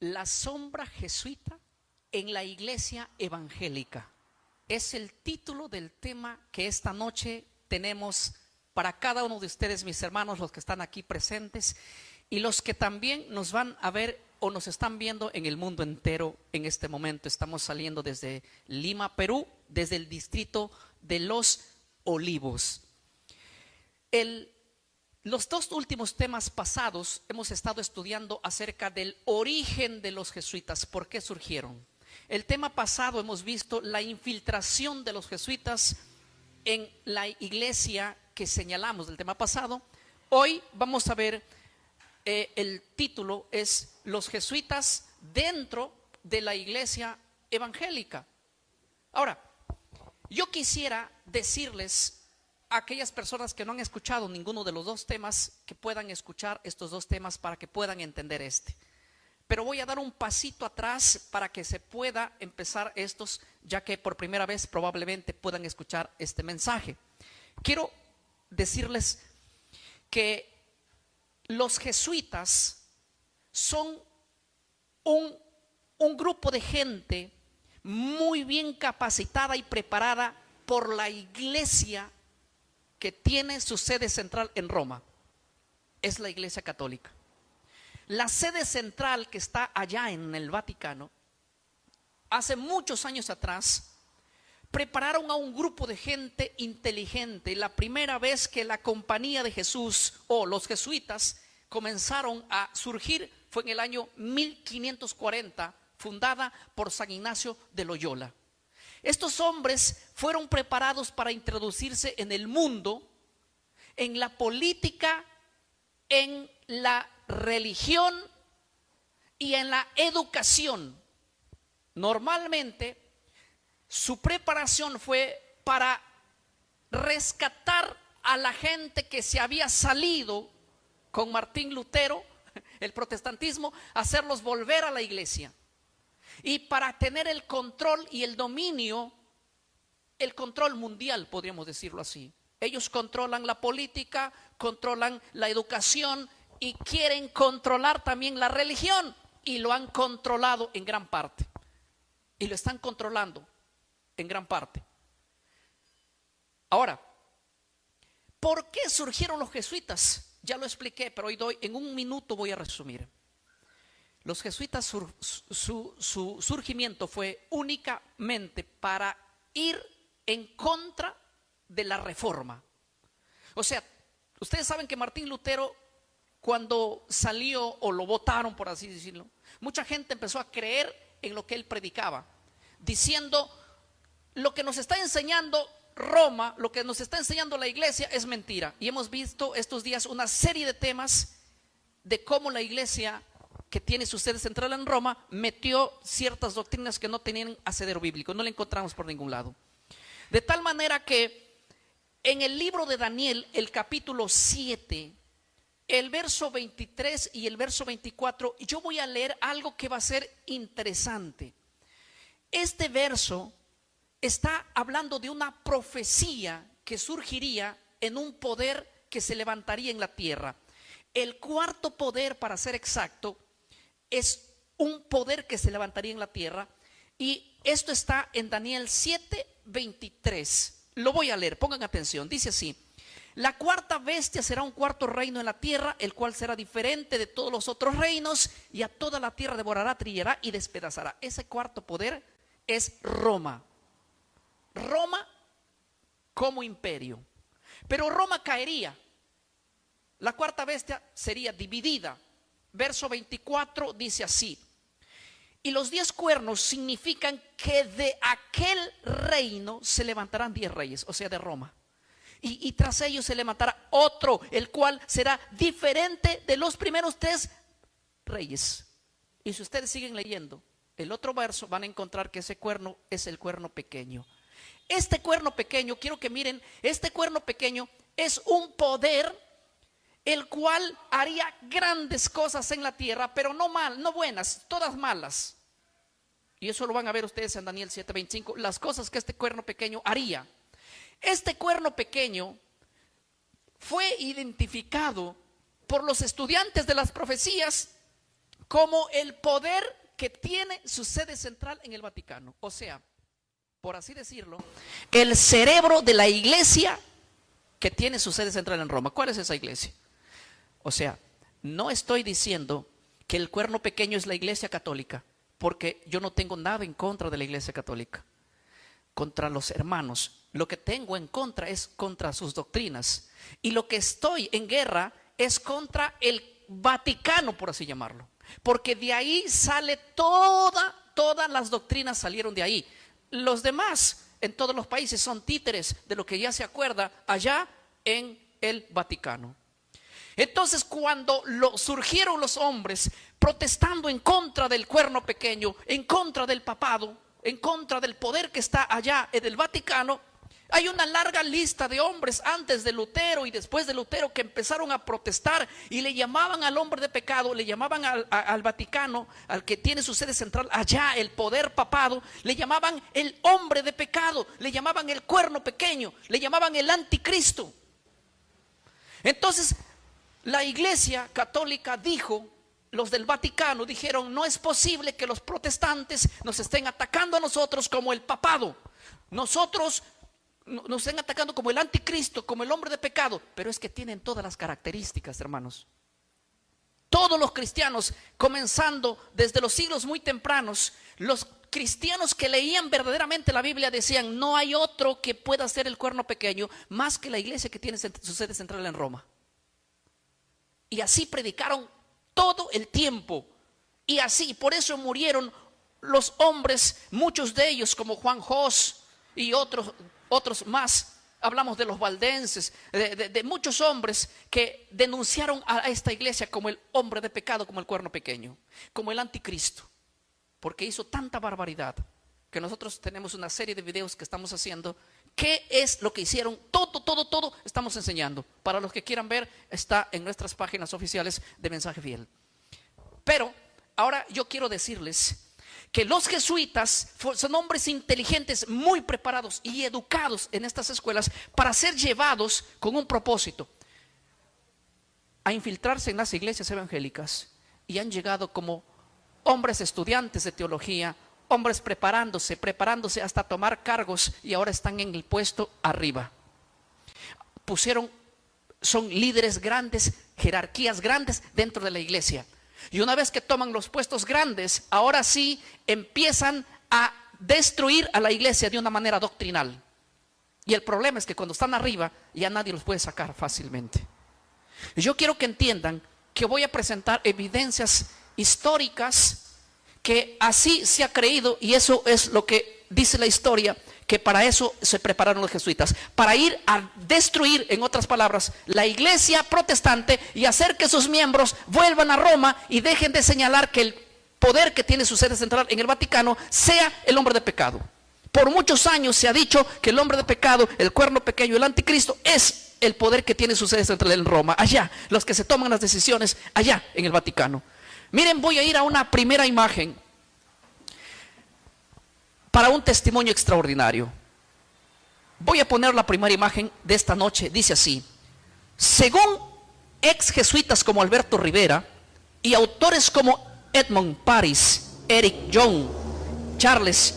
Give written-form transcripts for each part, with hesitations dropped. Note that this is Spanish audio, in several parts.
La sombra jesuita en la iglesia evangélica. Es el título del tema que esta noche tenemos para cada uno de ustedes, mis hermanos, los que están aquí presentes y los que también nos van a ver o nos están viendo en el mundo entero en este momento. Estamos saliendo desde Lima, Perú, desde el distrito de Los Olivos. Los dos últimos temas pasados hemos estado estudiando acerca del origen de los jesuitas, por qué surgieron. El tema pasado hemos visto la infiltración de los jesuitas en la iglesia que señalamos del tema pasado. Hoy vamos a ver, el título es Los jesuitas dentro de la iglesia evangélica. Ahora, yo quisiera decirles a aquellas personas que no han escuchado ninguno de los dos temas, que puedan escuchar estos dos temas para que puedan entender este. Pero voy a dar un pasito atrás para que se pueda empezar estos, ya que por primera vez probablemente puedan escuchar este mensaje. Quiero decirles que los jesuitas son un grupo de gente muy bien capacitada y preparada por la iglesia que tiene su sede central en Roma. Es la Iglesia Católica. La sede central que está allá en el Vaticano, hace muchos años atrás, prepararon a un grupo de gente inteligente. La primera vez que la Compañía de Jesús o los jesuitas comenzaron a surgir fue en el año 1540, fundada por San Ignacio de Loyola. Estos hombres fueron preparados para introducirse en el mundo, en la política, en la religión y en la educación. Normalmente su preparación fue para rescatar a la gente que se había salido con Martín Lutero, el protestantismo, hacerlos volver a la iglesia. Y para tener el control y el dominio, el control mundial, podríamos decirlo así. Ellos controlan la política, controlan la educación y quieren controlar también la religión. Y lo han controlado en gran parte. Y lo están controlando en gran parte. Ahora, ¿por qué surgieron los jesuitas? Ya lo expliqué, pero hoy en un minuto voy a resumir. Los jesuitas, su surgimiento fue únicamente para ir en contra de la reforma. O sea, ustedes saben que Martín Lutero, cuando salió o lo votaron, por así decirlo, mucha gente empezó a creer en lo que él predicaba, diciendo: lo que nos está enseñando Roma, lo que nos está enseñando la iglesia es mentira. Y hemos visto estos días una serie de temas de cómo la iglesia, que tiene su sede central en Roma, metió ciertas doctrinas que no tenían asidero bíblico, no la encontramos por ningún lado. De tal manera que en el libro de Daniel, el capítulo 7, el verso 23 y el verso 24, yo voy a leer algo que va a ser interesante. Este verso está hablando de una profecía que surgiría en un poder que se levantaría en la tierra. El cuarto poder, para ser exacto, es un poder que se levantaría en la tierra, y esto está en Daniel 7:23. Lo voy a leer, pongan atención. Dice así: la cuarta bestia será un cuarto reino en la tierra, el cual será diferente de todos los otros reinos, y a toda la tierra devorará, trillará y despedazará. Ese cuarto poder es Roma. Roma como imperio. Pero Roma caería. La cuarta bestia sería dividida. Verso 24 dice así: y los 10 cuernos significan que de aquel reino se levantarán 10 reyes, o sea, de Roma. Y tras ellos se levantará otro, el cual será diferente de los primeros 3 reyes. Y si ustedes siguen leyendo el otro verso, van a encontrar que ese cuerno es el cuerno pequeño. Este cuerno pequeño, quiero que miren, este cuerno pequeño es un poder el cual haría grandes cosas en la tierra, pero no buenas, todas malas. Y eso lo van a ver ustedes en Daniel 7:25, las cosas que este cuerno pequeño haría. Este cuerno pequeño fue identificado por los estudiantes de las profecías como el poder que tiene su sede central en el Vaticano. O sea, por así decirlo, el cerebro de la iglesia que tiene su sede central en Roma. ¿Cuál es esa iglesia? O sea, no estoy diciendo que el cuerno pequeño es la iglesia católica, porque yo no tengo nada en contra de la iglesia católica, contra los hermanos. Lo que tengo en contra es contra sus doctrinas, y lo que estoy en guerra es contra el Vaticano, por así llamarlo, porque de ahí sale todas las doctrinas salieron de ahí. Los demás en todos los países son títeres de lo que ya se acuerda allá en el Vaticano. Entonces, cuando surgieron los hombres protestando en contra del cuerno pequeño, en contra del papado, en contra del poder que está allá en el Vaticano, hay una larga lista de hombres antes de Lutero y después de Lutero que empezaron a protestar y le llamaban al hombre de pecado, le llamaban al Vaticano, al que tiene su sede central allá, el poder papado, le llamaban el hombre de pecado, le llamaban el cuerno pequeño, le llamaban el anticristo. Entonces, la iglesia católica dijo, los del Vaticano dijeron, no es posible que los protestantes nos estén atacando a nosotros como el papado. Nosotros nos estén atacando como el anticristo, como el hombre de pecado. Pero es que tienen todas las características, hermanos. Todos los cristianos, comenzando desde los siglos muy tempranos, los cristianos que leían verdaderamente la Biblia decían, no hay otro que pueda ser el cuerno pequeño más que la iglesia que tiene su sede central en Roma. Y así predicaron todo el tiempo. Y así, por eso murieron los hombres, muchos de ellos como Juan Hos y otros más. Hablamos de los valdenses, de muchos hombres que denunciaron a esta iglesia como el hombre de pecado, como el cuerno pequeño, como el anticristo, porque hizo tanta barbaridad que nosotros tenemos una serie de videos que estamos haciendo. ¿Qué es lo que hicieron? Todo estamos enseñando. Para los que quieran ver, está en nuestras páginas oficiales de Mensaje Fiel. Pero ahora yo quiero decirles que los jesuitas son hombres inteligentes, muy preparados y educados en estas escuelas para ser llevados con un propósito, a infiltrarse en las iglesias evangélicas, y han llegado como hombres estudiantes de teología, hombres preparándose hasta tomar cargos, y ahora están en el puesto arriba. Son líderes grandes, jerarquías grandes dentro de la iglesia. Y una vez que toman los puestos grandes, ahora sí empiezan a destruir a la iglesia de una manera doctrinal. Y el problema es que cuando están arriba, ya nadie los puede sacar fácilmente. Y yo quiero que entiendan que voy a presentar evidencias históricas que así se ha creído, y eso es lo que dice la historia, que para eso se prepararon los jesuitas, para ir a destruir, en otras palabras, la iglesia protestante y hacer que sus miembros vuelvan a Roma y dejen de señalar que el poder que tiene su sede central en el Vaticano sea el hombre de pecado. Por muchos años se ha dicho que el hombre de pecado, el cuerno pequeño, el anticristo, es el poder que tiene su sede central en Roma, allá, los que se toman las decisiones allá en el Vaticano. Miren, voy a ir a una primera imagen para un testimonio extraordinario. Voy a poner la primera imagen de esta noche. Dice así: según ex jesuitas como Alberto Rivera y autores como Edmund Paris, Eric Young, Charles,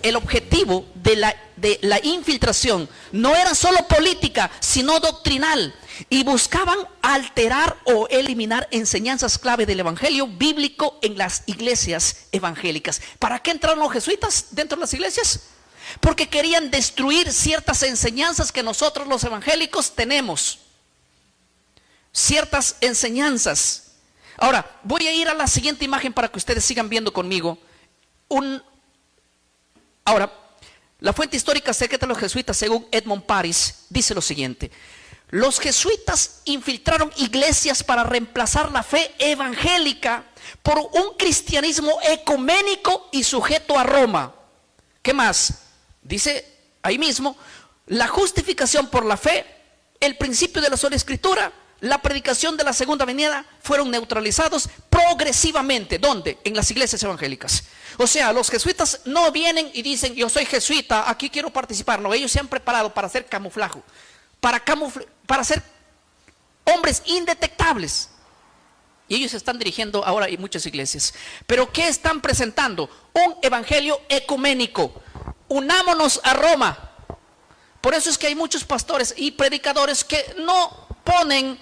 el objetivo de la infiltración no era solo política, sino doctrinal, y buscaban alterar o eliminar enseñanzas clave del evangelio bíblico en las iglesias evangélicas. ¿Para qué entraron los jesuitas dentro de las iglesias? Porque querían destruir ciertas enseñanzas que nosotros los evangélicos tenemos. Ciertas enseñanzas. Ahora, voy a ir a la siguiente imagen para que ustedes sigan viendo conmigo. Ahora, la fuente histórica secreta de los jesuitas, según Edmund Paris, dice lo siguiente: los jesuitas infiltraron iglesias para reemplazar la fe evangélica por un cristianismo ecuménico y sujeto a Roma. ¿Qué más? Dice ahí mismo: la justificación por la fe, el principio de la sola escritura, la predicación de la segunda venida fueron neutralizados progresivamente. ¿Dónde? En las iglesias evangélicas. O sea, los jesuitas no vienen y dicen: yo soy jesuita, aquí quiero participar. No, ellos se han preparado para hacer camuflaje, para ser hombres indetectables. Y ellos se están dirigiendo ahora a muchas iglesias. Pero ¿qué están presentando? Un evangelio ecuménico. Unámonos a Roma. Por eso es que hay muchos pastores y predicadores que no ponen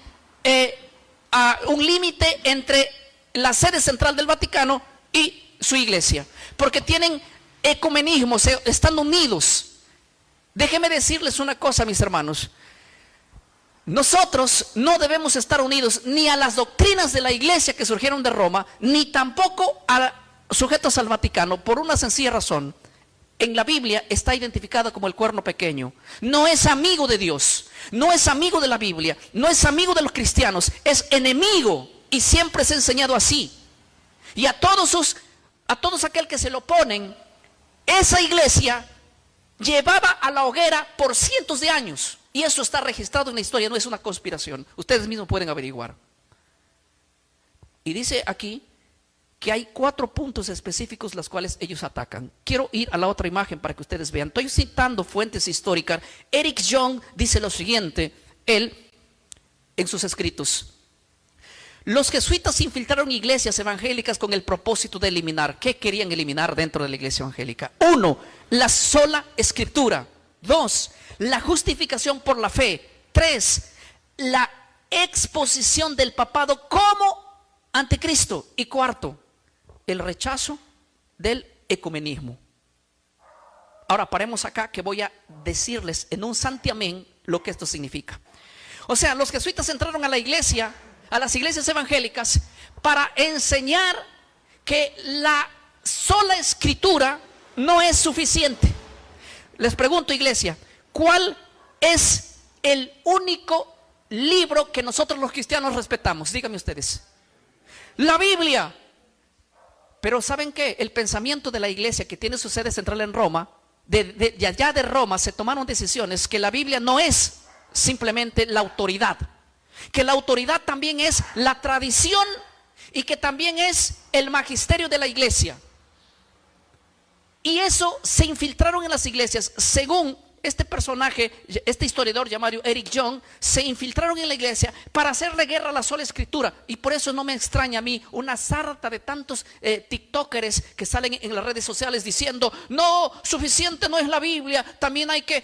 un límite entre la sede central del Vaticano y su iglesia. Porque tienen ecumenismo, están unidos. Déjenme decirles una cosa, mis hermanos. Nosotros no debemos estar unidos ni a las doctrinas de la iglesia que surgieron de Roma, ni tampoco sujetos al Vaticano, por una sencilla razón. En la Biblia está identificado como el cuerno pequeño. No es amigo de Dios, no es amigo de la Biblia, no es amigo de los cristianos, es enemigo, y siempre se ha enseñado así. Y a todos aquel que se lo oponen, esa iglesia llevaba a la hoguera por cientos de años. Y eso está registrado en la historia, no es una conspiración. Ustedes mismos pueden averiguar. Y dice aquí que hay 4 puntos específicos los cuales ellos atacan. Quiero ir a la otra imagen para que ustedes vean. Estoy citando fuentes históricas. Eric Young dice lo siguiente, él en sus escritos. Los jesuitas infiltraron iglesias evangélicas con el propósito de eliminar. ¿Qué querían eliminar dentro de la iglesia evangélica? 1, la sola escritura. 2, la justificación por la fe. 3, la exposición del papado como anticristo. Y 4, el rechazo del ecumenismo. Ahora paremos acá que voy a decirles en un santiamén lo que esto significa. O sea, los jesuitas entraron a la iglesia, a las iglesias evangélicas, para enseñar que la sola escritura no es suficiente. Les pregunto, iglesia, ¿cuál es el único libro que nosotros los cristianos respetamos? Díganme ustedes. La Biblia. Pero ¿saben qué? El pensamiento de la iglesia, que tiene su sede central en Roma, de allá de Roma se tomaron decisiones que la Biblia no es simplemente la autoridad, que la autoridad también es la tradición y que también es el magisterio de la iglesia. Y eso se infiltraron en las iglesias. Según este personaje, este historiador llamado Eric Young, se infiltraron en la iglesia para hacerle guerra a la sola escritura. Y por eso no me extraña a mí una sarta de tantos tiktokers que salen en las redes sociales diciendo: no, suficiente no es la Biblia, también hay que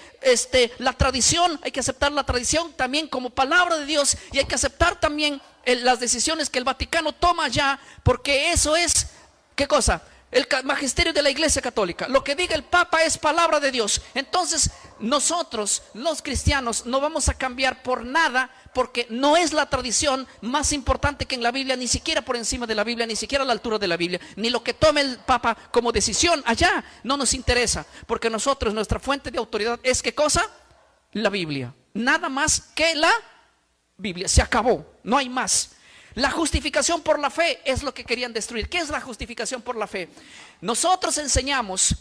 la tradición, hay que aceptar la tradición también como palabra de Dios, y hay que aceptar también las decisiones que el Vaticano toma ya, porque eso es, ¿qué cosa? El magisterio de la iglesia católica. Lo que diga el Papa es palabra de Dios. Entonces nosotros, los cristianos, no vamos a cambiar por nada, porque no es la tradición más importante que en la Biblia, ni siquiera por encima de la Biblia, ni siquiera a la altura de la Biblia, ni lo que tome el Papa como decisión allá no nos interesa, porque nosotros, nuestra fuente de autoridad es, ¿qué cosa? La Biblia. Nada más que la Biblia. Se acabó, no hay más. La justificación por la fe es lo que querían destruir. ¿Qué es la justificación por la fe? Nosotros enseñamos,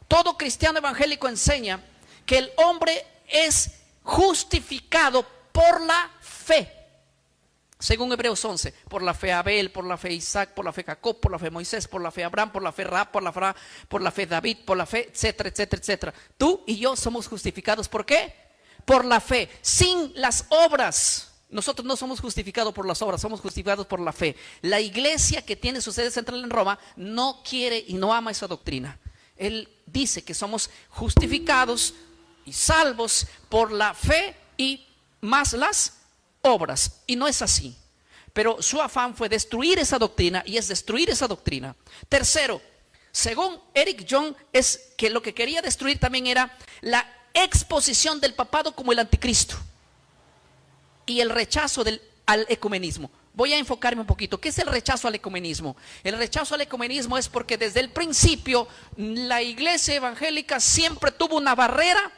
todo cristiano evangélico enseña que el hombre es justificado por la fe. Según Hebreos 11, por la fe Abel, por la fe Isaac, por la fe Jacob, por la fe Moisés, por la fe Abraham, por la fe Rahab, por la fe David, por la fe, etcétera, etcétera, etcétera. Tú y yo somos justificados, ¿por qué? Por la fe, sin las obras. Nosotros no somos justificados por las obras, somos justificados por la fe. La iglesia, que tiene su sede central en Roma, no quiere y no ama esa doctrina. Él dice que somos justificados y salvos por la fe y más las obras. Y no es así. Pero su afán fue destruir esa doctrina, y es destruir esa doctrina. Tercero, según Eric Young, es que lo que quería destruir también era la exposición del papado como el anticristo y el rechazo al ecumenismo. Voy a enfocarme un poquito. ¿Qué es el rechazo al ecumenismo? El rechazo al ecumenismo es porque desde el principio la iglesia evangélica siempre tuvo una barrera.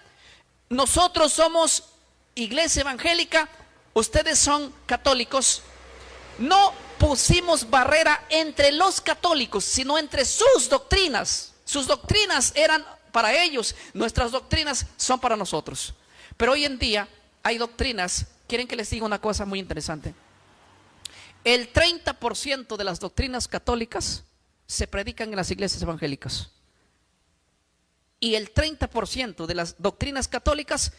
Nosotros somos iglesia evangélica, ustedes son católicos. No pusimos barrera entre los católicos, sino entre sus doctrinas. Sus doctrinas eran para ellos, nuestras doctrinas son para nosotros. Pero hoy en día hay doctrinas. ¿Quieren que les diga una cosa muy interesante? El 30% de las doctrinas católicas se predican en las iglesias evangélicas. Y el 30% de las doctrinas católicas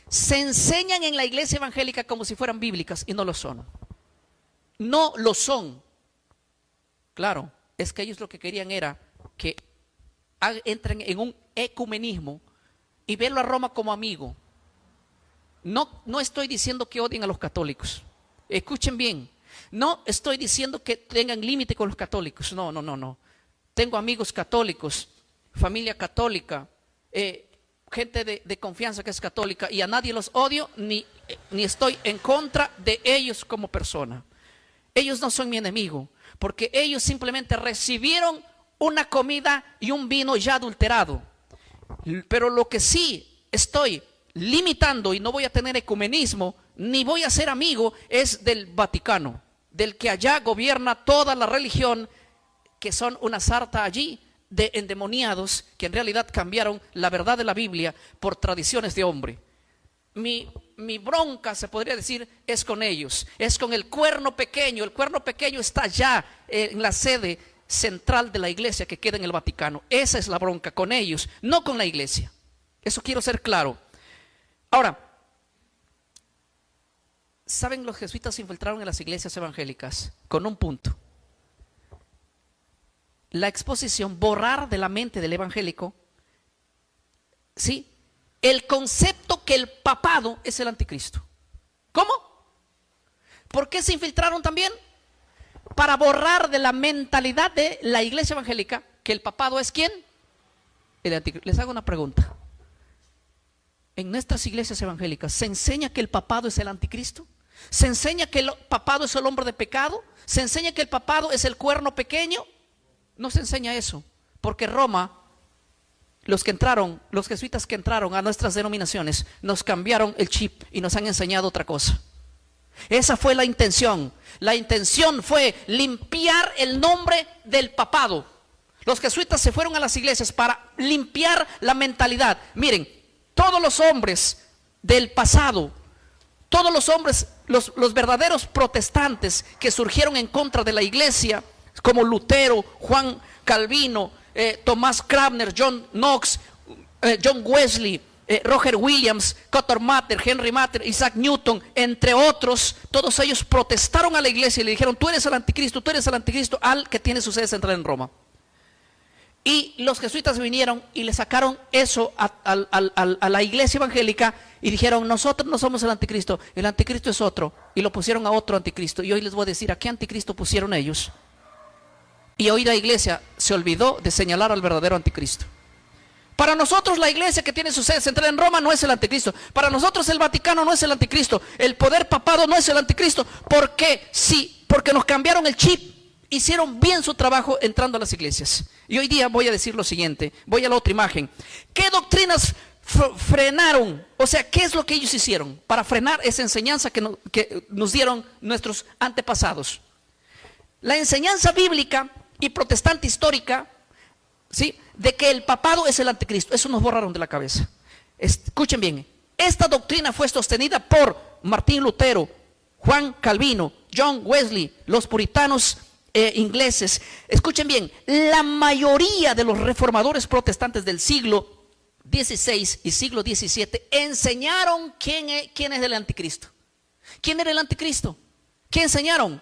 se enseñan en la iglesia evangélica como si fueran bíblicas, y no lo son. no lo son. Claro, es que ellos lo que querían era que entren en un ecumenismo y verlo a Roma como amigo. No estoy diciendo que odien a los católicos. Escuchen bien. No estoy diciendo que tengan límite con los católicos. No. Tengo amigos católicos, familia católica, gente de confianza que es católica, y a nadie los odio ni estoy en contra de ellos como persona. Ellos no son mi enemigo, porque ellos simplemente recibieron una comida y un vino ya adulterado. Pero lo que sí estoy limitando, y no voy a tener ecumenismo, ni voy a ser amigo, es del Vaticano, del que allá gobierna toda la religión, que son una sarta allí de endemoniados que en realidad cambiaron la verdad de la Biblia por tradiciones de hombre. Mi bronca, se podría decir, es con ellos, es con el cuerno pequeño. El cuerno pequeño está allá en la sede central de la iglesia que queda en el Vaticano. Esa es la bronca, con ellos, no con la iglesia. Eso quiero ser claro. Ahora, ¿saben? Los jesuitas se infiltraron en las iglesias evangélicas con un punto: la exposición, borrar de la mente del evangélico, ¿sí?, el concepto que el papado es el anticristo. ¿Cómo? ¿Por qué se infiltraron también? Para borrar de la mentalidad de la iglesia evangélica que el papado es ¿quién? El anticristo. Les hago una pregunta. ¿En nuestras iglesias evangélicas se enseña que el papado es el anticristo? ¿Se enseña que el papado es el hombre de pecado? ¿Se enseña que el papado es el cuerno pequeño? No se enseña eso, porque Roma, los jesuitas que entraron a nuestras denominaciones, nos cambiaron el chip y nos han enseñado otra cosa. Esa fue la intención. La intención fue limpiar el nombre del papado. Los jesuitas se fueron a las iglesias para limpiar la mentalidad. Miren, todos los hombres del pasado, todos los hombres, los verdaderos protestantes que surgieron en contra de la iglesia, como Lutero, Juan Calvino, Tomás Cranmer, John Knox, John Wesley, Roger Williams, Cotton Mather, Henry Mather, Isaac Newton, entre otros, todos ellos protestaron a la iglesia y le dijeron: tú eres el anticristo al que tiene su sede central en Roma. Y los jesuitas vinieron y le sacaron eso a la iglesia evangélica y dijeron: nosotros no somos el anticristo es otro, y lo pusieron a otro anticristo. Y hoy les voy a decir a qué anticristo pusieron ellos. Y hoy la iglesia se olvidó de señalar al verdadero anticristo. Para nosotros la iglesia que tiene su sede central en Roma no es el anticristo. Para nosotros el Vaticano no es el anticristo. El poder papado no es el anticristo. ¿Por qué? Sí, porque nos cambiaron el chip. Hicieron bien su trabajo entrando a las iglesias. Y hoy día voy a decir lo siguiente. Voy a la otra imagen. ¿Qué doctrinas frenaron? O sea, ¿qué es lo que ellos hicieron para frenar esa enseñanza que nos dieron nuestros antepasados? La enseñanza bíblica y protestante histórica, ¿sí?, de que el papado es el anticristo. Eso nos borraron de la cabeza. Escuchen bien. Esta doctrina fue sostenida por Martín Lutero, Juan Calvino, John Wesley, los puritanos ingleses. Escuchen bien. La mayoría de los reformadores protestantes del siglo XVI y siglo XVII enseñaron quién es el anticristo. ¿Quién era el anticristo? ¿Qué enseñaron?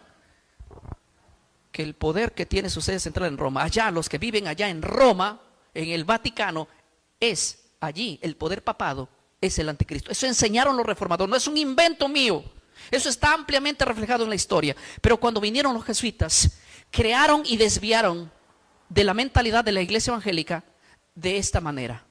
Que el poder que tiene su sede central en Roma, allá los que viven allá en Roma, en el Vaticano, es allí el poder papado, es el anticristo. Eso enseñaron los reformadores, no es un invento mío. Eso está ampliamente reflejado en la historia. Pero cuando vinieron los jesuitas, crearon y desviaron de la mentalidad de la iglesia evangélica de esta manera.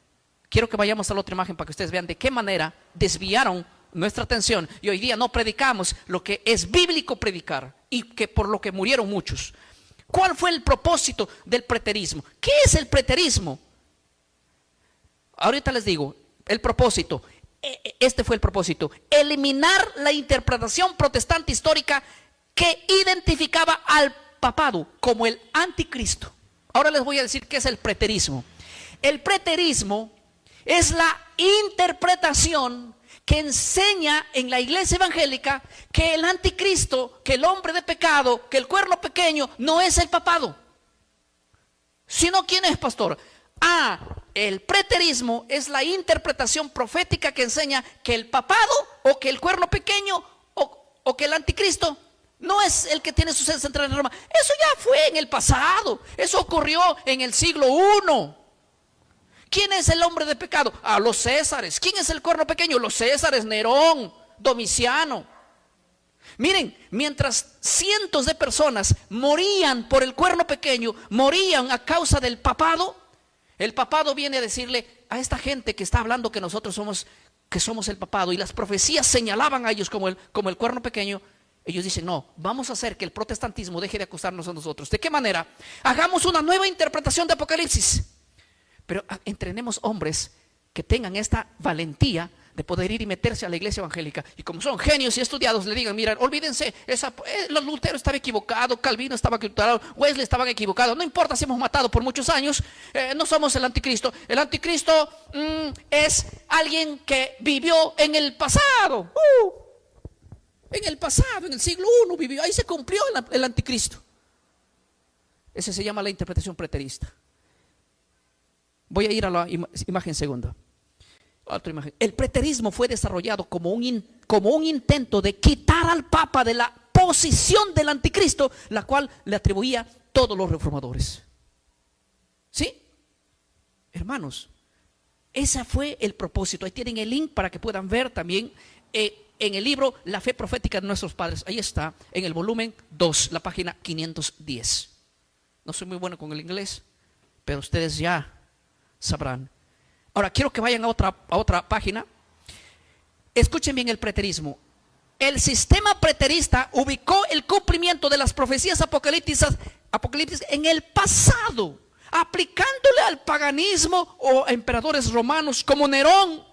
Quiero que vayamos a la otra imagen para que ustedes vean de qué manera desviaron nuestra atención, y hoy día no predicamos lo que es bíblico predicar, y que por lo que murieron muchos. ¿Cuál fue el propósito del preterismo? ¿Qué es el preterismo? Ahorita les digo el propósito. Este fue el propósito: eliminar la interpretación protestante histórica que identificaba al papado como el anticristo. Ahora les voy a decir qué es el preterismo. El preterismo es la interpretación que enseña en la iglesia evangélica que el anticristo, que el hombre de pecado, que el cuerno pequeño no es el papado. Sino, ¿quién es, pastor? El preterismo es la interpretación profética que enseña que el papado, o que el cuerno pequeño, o que el anticristo No es el que tiene su sede central en Roma. Eso ya fue en el pasado. Eso ocurrió en el siglo I. ¿Quién es el hombre de pecado? Los Césares. ¿Quién es el cuerno pequeño? Los Césares, Nerón, Domiciano. Miren, mientras cientos de personas morían por el cuerno pequeño, morían a causa del papado, el papado viene a decirle a esta gente que está hablando que nosotros somos el papado, y las profecías señalaban a ellos como el cuerno pequeño. Ellos dicen, no, vamos a hacer que el protestantismo deje de acusarnos a nosotros. ¿De qué manera? Hagamos una nueva interpretación de Apocalipsis, pero entrenemos hombres que tengan esta valentía de poder ir y meterse a la iglesia evangélica, y como son genios y estudiados, le digan, miren, olvídense, Lutero estaba equivocado, Calvino estaba equivocado, Wesley estaban equivocados, no importa si hemos matado por muchos años, no somos el anticristo. El anticristo es alguien que vivió en el pasado, en el siglo I vivió, ahí se cumplió el anticristo. Ese se llama la interpretación preterista. Voy a ir a la imagen segunda. Otra imagen. El preterismo fue desarrollado como un intento de quitar al Papa de la posición del anticristo, la cual le atribuía todos los reformadores. ¿Sí? Hermanos, ese fue el propósito. Ahí tienen el link para que puedan ver también en el libro La Fe Profética de Nuestros Padres. Ahí está, en el volumen 2, la página 510. No soy muy bueno con el inglés, pero ustedes ya sabrán. Ahora quiero que vayan a otra página. Escuchen bien el preterismo. El sistema preterista ubicó el cumplimiento de las profecías apocalípticas en el pasado, aplicándole al paganismo o a emperadores romanos como Nerón.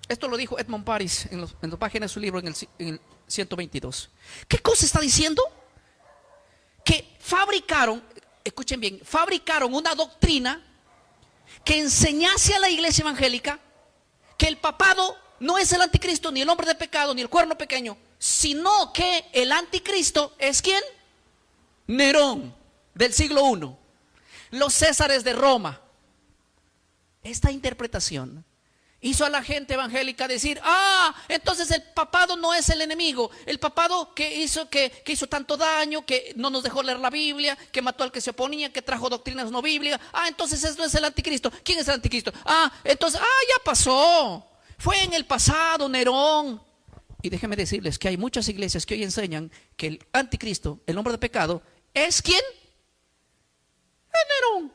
Esto lo dijo Edmund Paris en la página de su libro en el 122. ¿Qué cosa está diciendo? Que escuchen bien, fabricaron una doctrina que enseñase a la iglesia evangélica que el papado no es el anticristo, ni el hombre de pecado, ni el cuerno pequeño, sino que el anticristo es ¿quién? Nerón, del siglo I, los Césares de Roma. Esta interpretación hizo a la gente evangélica decir, entonces el papado no es el enemigo, el papado que hizo tanto daño, que no nos dejó leer la Biblia, que mató al que se oponía, que trajo doctrinas no bíblicas, entonces eso no es el anticristo. ¿Quién es el anticristo? Entonces, ya pasó, fue en el pasado Nerón. Y déjenme decirles que hay muchas iglesias que hoy enseñan que el anticristo, el hombre de pecado, ¿es quién? Es Nerón,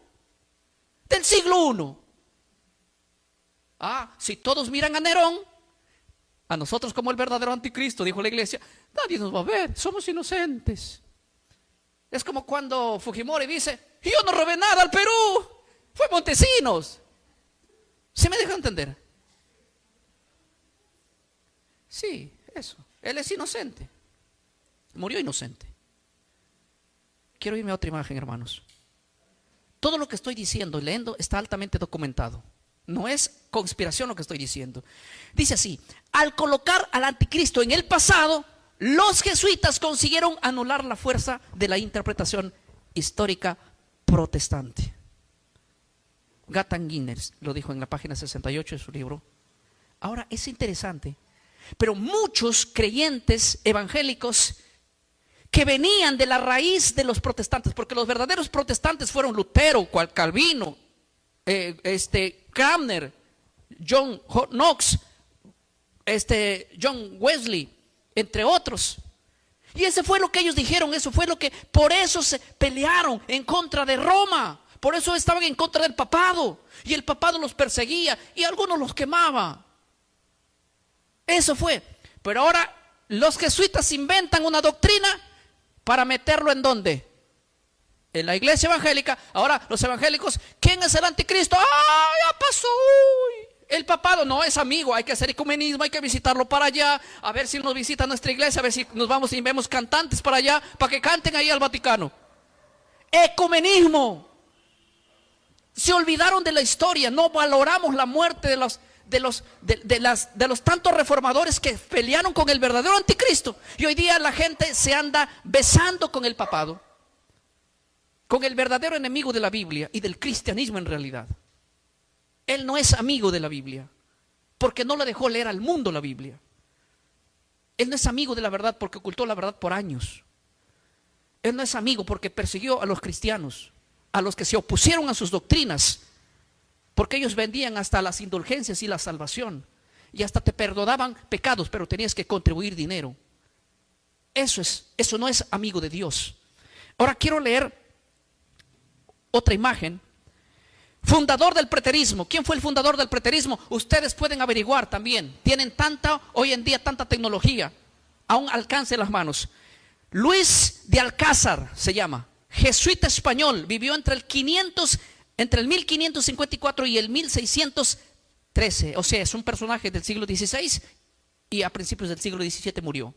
del siglo I. Si todos miran a Nerón, a nosotros como el verdadero anticristo, dijo la iglesia, nadie nos va a ver, somos inocentes. Es como cuando Fujimori dice, yo no robé nada al Perú, fue Montesinos. ¿Se me deja entender? Sí, eso, él es inocente, murió inocente. Quiero irme a otra imagen, hermanos. Todo lo que estoy diciendo y leyendo está altamente documentado. No es conspiración lo que estoy diciendo. Dice así: al colocar al anticristo en el pasado, los jesuitas consiguieron anular la fuerza de la interpretación histórica protestante. Gatan Guinness lo dijo en la página 68 de su libro. Ahora es interesante, pero muchos creyentes evangélicos que venían de la raíz de los protestantes, porque los verdaderos protestantes fueron Lutero, Calvino, Cranmer, John Knox, John Wesley, entre otros. Y ese fue lo que ellos dijeron, por eso se pelearon en contra de Roma, por eso estaban en contra del papado, y el papado los perseguía y algunos los quemaba. Eso fue. Pero ahora los jesuitas inventan una doctrina para meterlo ¿en dónde? En la iglesia evangélica. Ahora los evangélicos, ¿quién es el anticristo? Ya pasó. El papado no es amigo, hay que hacer ecumenismo, hay que visitarlo para allá, a ver si nos visita nuestra iglesia, a ver si nos vamos y vemos cantantes para allá, para que canten ahí al Vaticano. Ecumenismo. Se olvidaron de la historia, no valoramos la muerte de los tantos reformadores que pelearon con el verdadero anticristo. Y hoy día la gente se anda besando con el papado, con el verdadero enemigo de la Biblia y del cristianismo en realidad. Él no es amigo de la Biblia, porque no le dejó leer al mundo la Biblia. Él no es amigo de la verdad porque ocultó la verdad por años. Él no es amigo porque persiguió a los cristianos, a los que se opusieron a sus doctrinas, porque ellos vendían hasta las indulgencias y la salvación, y hasta te perdonaban pecados, pero tenías que contribuir dinero. Eso no es amigo de Dios. Ahora quiero leer otra imagen. Fundador del preterismo. ¿Quién fue el fundador del preterismo? Ustedes pueden averiguar también. Tienen hoy en día tanta tecnología a un alcance de las manos. Luis de Alcázar se llama. Jesuita español. Vivió entre el 1554 y el 1613. O sea, es un personaje del siglo XVI y a principios del siglo XVII murió.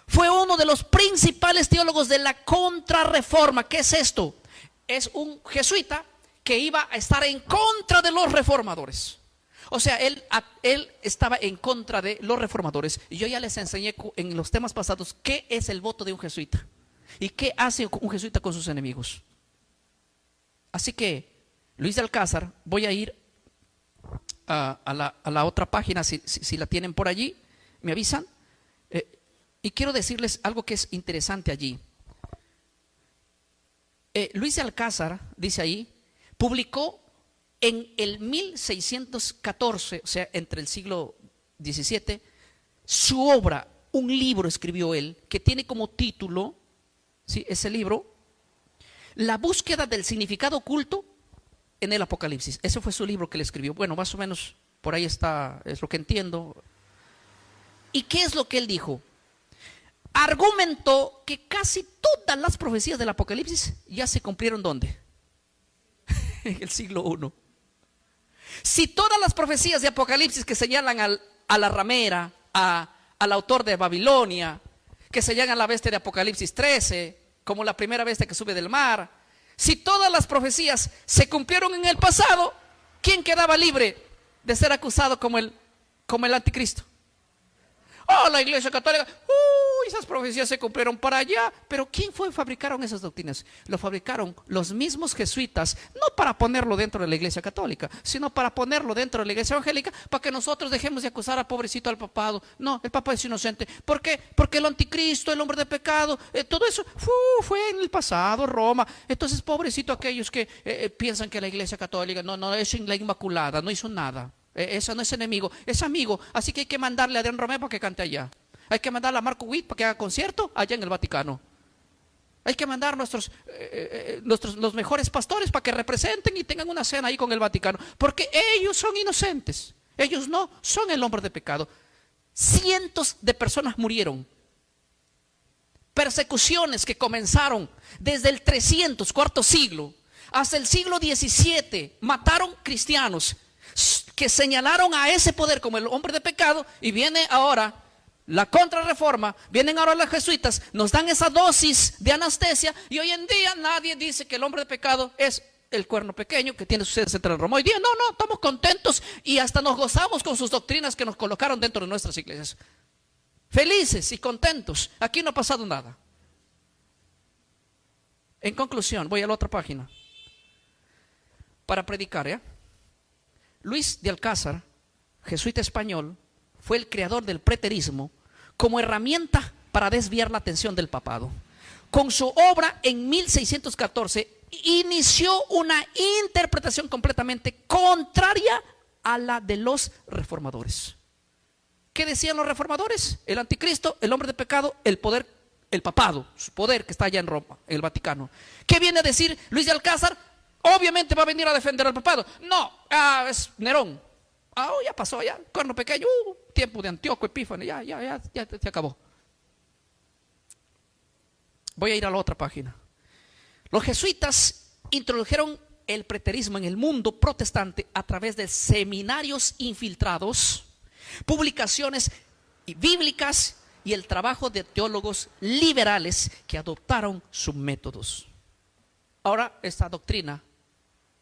Fue uno de los principales teólogos de la contrarreforma. ¿Qué es esto? Es un jesuita que iba a estar en contra de los reformadores. O sea, él estaba en contra de los reformadores. Y yo ya les enseñé en los temas pasados qué es el voto de un jesuita y qué hace un jesuita con sus enemigos. Así que, Luis de Alcázar, voy a ir a la otra página, si la tienen por allí, me avisan. Y quiero decirles algo que es interesante allí. Luis de Alcázar, dice ahí, publicó en el 1614, o sea, entre el siglo XVII, su obra, un libro escribió él, que tiene como título, ¿sí?, ese libro, La búsqueda del significado oculto en el Apocalipsis. Ese fue su libro que él escribió. Bueno, más o menos por ahí está, es lo que entiendo. ¿Y qué es lo que él dijo? Argumentó que casi todas las profecías del Apocalipsis ya se cumplieron ¿dónde? En el siglo I. Si todas las profecías de Apocalipsis que señalan a la ramera, al autor de Babilonia, que señalan a la bestia de Apocalipsis 13, como la primera bestia que sube del mar, si todas las profecías se cumplieron en el pasado, ¿quién quedaba libre de ser acusado como el anticristo? Oh, la Iglesia Católica. Esas profecías se cumplieron para allá. Pero ¿quién fabricaron esas doctrinas? Lo fabricaron los mismos jesuitas, no para ponerlo dentro de la Iglesia Católica, sino para ponerlo dentro de la Iglesia Evangélica, para que nosotros dejemos de acusar al pobrecito al papado. No, el papa es inocente. ¿Por qué? Porque el anticristo, el hombre de pecado, todo eso fue en el pasado, Roma. Entonces, pobrecito aquellos que piensan que la Iglesia Católica no es la Inmaculada, no hizo nada. Esa no es enemigo, es amigo. Así que hay que mandarle a Adrián Romeo para que cante allá. Hay que mandarle a Marco Witt para que haga concierto allá en el Vaticano. Hay que mandar los mejores pastores para que representen y tengan una cena ahí con el Vaticano. Porque ellos son inocentes. Ellos no son el hombre de pecado. Cientos de personas murieron. Persecuciones que comenzaron desde el 300, cuarto siglo, hasta el siglo XVII. Mataron cristianos que señalaron a ese poder como el hombre de pecado. Y viene ahora la contrarreforma, vienen ahora los jesuitas, nos dan esa dosis de anestesia y hoy en día nadie dice que el hombre de pecado es el cuerno pequeño que tiene su sede central en Roma. Hoy día no, estamos contentos y hasta nos gozamos con sus doctrinas que nos colocaron dentro de nuestras iglesias. Felices y contentos, aquí no ha pasado nada. En conclusión, voy a la otra página para predicar, ¿ya? Luis de Alcázar, jesuita español, fue el creador del preterismo como herramienta para desviar la atención del papado. Con su obra en 1614 inició una interpretación completamente contraria a la de los reformadores. ¿Qué decían los reformadores? El anticristo, el hombre de pecado, el poder, el papado, su poder que está allá en Roma, el Vaticano. ¿Qué viene a decir Luis de Alcázar? Obviamente va a venir a defender al papado. No, es Nerón. Ya pasó, ya, cuerno pequeño, tiempo de Antíoco, Epífanes, ya se acabó. Voy a ir a la otra página. Los jesuitas introdujeron el preterismo en el mundo protestante a través de seminarios infiltrados, publicaciones bíblicas y el trabajo de teólogos liberales que adoptaron sus métodos. Ahora esta doctrina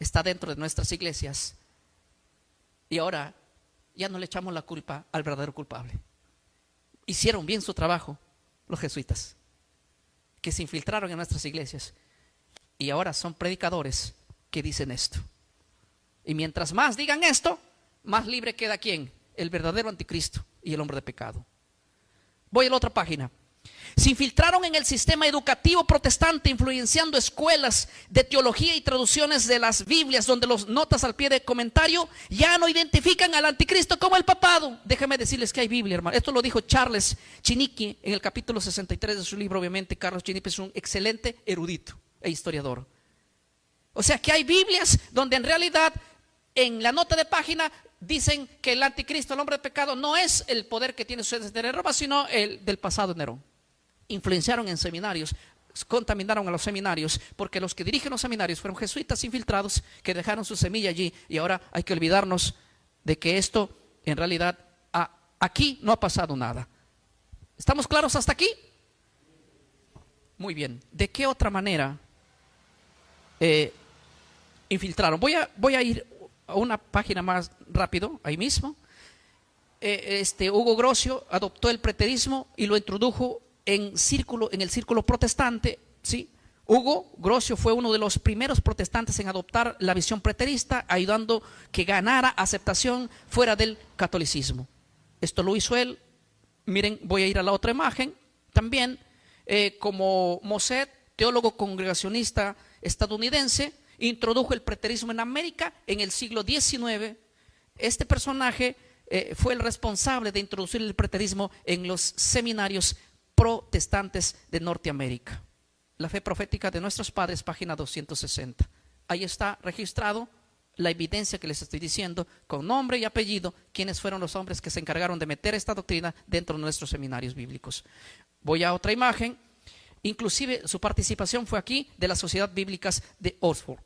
está dentro de nuestras iglesias. Y ahora ya no le echamos la culpa al verdadero culpable. Hicieron bien su trabajo los jesuitas, que se infiltraron en nuestras iglesias. Y ahora son predicadores que dicen esto. Y mientras más digan esto, más libre queda ¿quién? El verdadero anticristo y el hombre de pecado. Voy a la otra página. Se infiltraron en el sistema educativo protestante, influenciando escuelas de teología y traducciones de las Biblias, donde los notas al pie de comentario ya no identifican al anticristo como el papado. Déjame decirles que hay Biblia, hermano. Esto lo dijo Charles Chiniquy en el capítulo 63 de su libro. Obviamente Carlos Chiniquy es un excelente erudito e historiador. O sea que hay Biblias donde en realidad en la nota de página dicen que el anticristo, el hombre de pecado, no es el poder que tiene ustedes de Roma, sino el del pasado de Nerón. Influenciaron en seminarios, contaminaron a los seminarios, porque los que dirigen los seminarios fueron jesuitas infiltrados que dejaron su semilla allí, y ahora hay que olvidarnos de que esto en realidad aquí no ha pasado nada. ¿Estamos claros hasta aquí? Muy bien. ¿De qué otra manera infiltraron? Voy a ir a una página más rápido, ahí mismo. Hugo Grocio adoptó el preterismo y lo introdujo en el círculo protestante, ¿sí? Hugo Grocio fue uno de los primeros protestantes en adoptar la visión preterista, ayudando que ganara aceptación fuera del catolicismo. Esto lo hizo él. Miren, voy a ir a la otra imagen. También como Moset, teólogo congregacionista estadounidense, introdujo el preterismo en América en el siglo XIX. Este personaje fue el responsable de introducir el preterismo en los seminarios protestantes de Norteamérica. La fe profética de nuestros padres, página 260. Ahí está registrado la evidencia que les estoy diciendo, con nombre y apellido, quiénes fueron los hombres que se encargaron de meter esta doctrina dentro de nuestros seminarios bíblicos. Voy a otra imagen. Inclusive su participación fue aquí de las Sociedades Bíblicas de Oxford.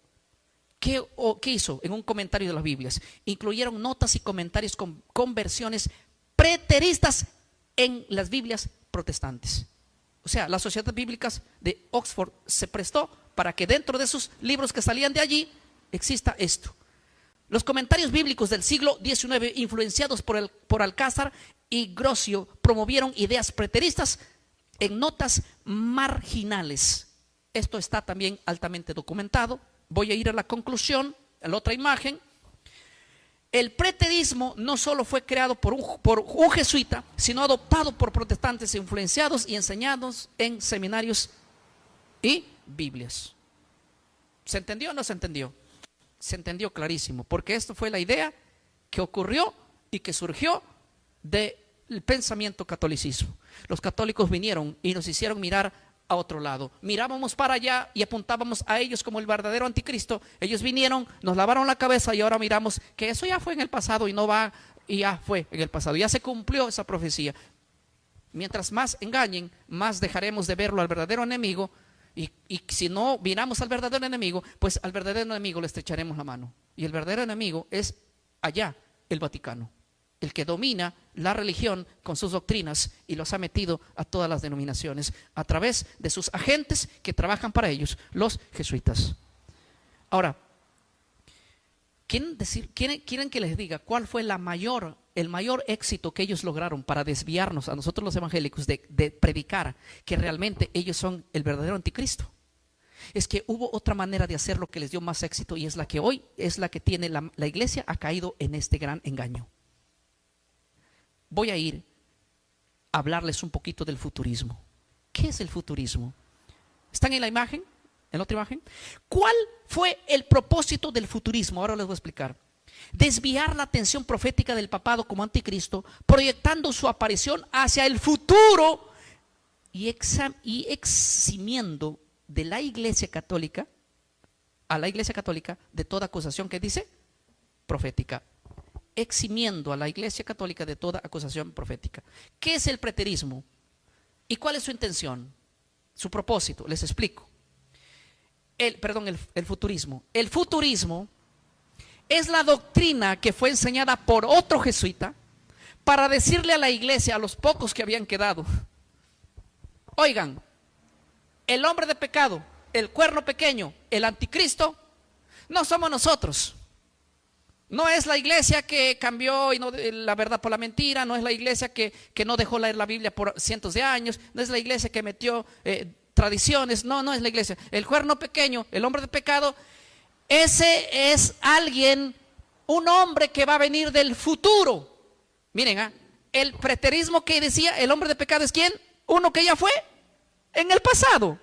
¿Qué hizo en un comentario de las Biblias? Incluyeron notas y comentarios con versiones preteristas en las Biblias protestantes. O sea, las Sociedades Bíblicas de Oxford se prestó para que dentro de sus libros que salían de allí exista esto. Los comentarios bíblicos del siglo XIX, influenciados por Alcázar y Grocio, promovieron ideas preteristas en notas marginales. Esto está también altamente documentado. Voy a ir a la conclusión, a la otra imagen. El preterismo no solo fue creado por un jesuita, sino adoptado por protestantes influenciados y enseñados en seminarios y Biblias. ¿Se entendió o no se entendió? Se entendió clarísimo, porque esto fue la idea que ocurrió y que surgió del pensamiento catolicismo. Los católicos vinieron y nos hicieron mirar a otro lado. Mirábamos para allá y apuntábamos a ellos como el verdadero anticristo. Ellos vinieron, nos lavaron la cabeza y ahora miramos que eso ya fue en el pasado y no va, y ya fue en el pasado, ya se cumplió esa profecía. Mientras más engañen, más dejaremos de verlo al verdadero enemigo, y si no miramos al verdadero enemigo, pues al verdadero enemigo le estrecharemos la mano, y el verdadero enemigo es allá, el Vaticano, el que domina la religión con sus doctrinas y los ha metido a todas las denominaciones a través de sus agentes que trabajan para ellos, los jesuitas. Ahora, ¿quieren que les diga cuál fue el mayor éxito que ellos lograron para desviarnos a nosotros los evangélicos de predicar que realmente ellos son el verdadero anticristo? Es que hubo otra manera de hacerlo que les dio más éxito, y es la que hoy es la que tiene la iglesia ha caído en este gran engaño. Voy a ir a hablarles un poquito del futurismo. ¿Qué es el futurismo? ¿Están en la imagen? ¿En la otra imagen? ¿Cuál fue el propósito del futurismo? Ahora les voy a explicar. Desviar la atención profética del papado como anticristo, proyectando su aparición hacia el futuro y eximiendo de la Iglesia Católica, a la Iglesia Católica, de toda acusación que dice profética. Eximiendo a la Iglesia Católica de toda acusación profética. ¿Qué es el preterismo? ¿Y cuál es su intención? Su propósito, les explico. El futurismo. El futurismo es la doctrina que fue enseñada por otro jesuita para decirle a la iglesia, a los pocos que habían quedado: oigan, el hombre de pecado, el cuerno pequeño, el anticristo, no somos nosotros. No es la iglesia que cambió la verdad por la mentira, no es la iglesia que no dejó leer la Biblia por cientos de años, no es la iglesia que metió tradiciones, no es la iglesia. El cuerno pequeño, el hombre de pecado, ese es alguien, un hombre que va a venir del futuro. Miren, El preterismo que decía el hombre de pecado es ¿quién? Uno que ya fue en el pasado.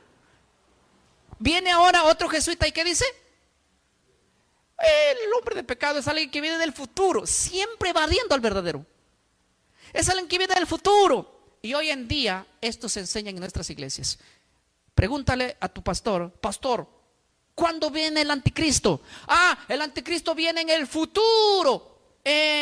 Viene ahora otro jesuita y ¿qué dice? El hombre de pecado es alguien que viene del futuro, siempre evadiendo al verdadero. Es alguien que viene del futuro. Y hoy en día esto se enseña en nuestras iglesias. Pregúntale a tu pastor, pastor, ¿cuándo viene el anticristo? Ah, el anticristo viene en el futuro.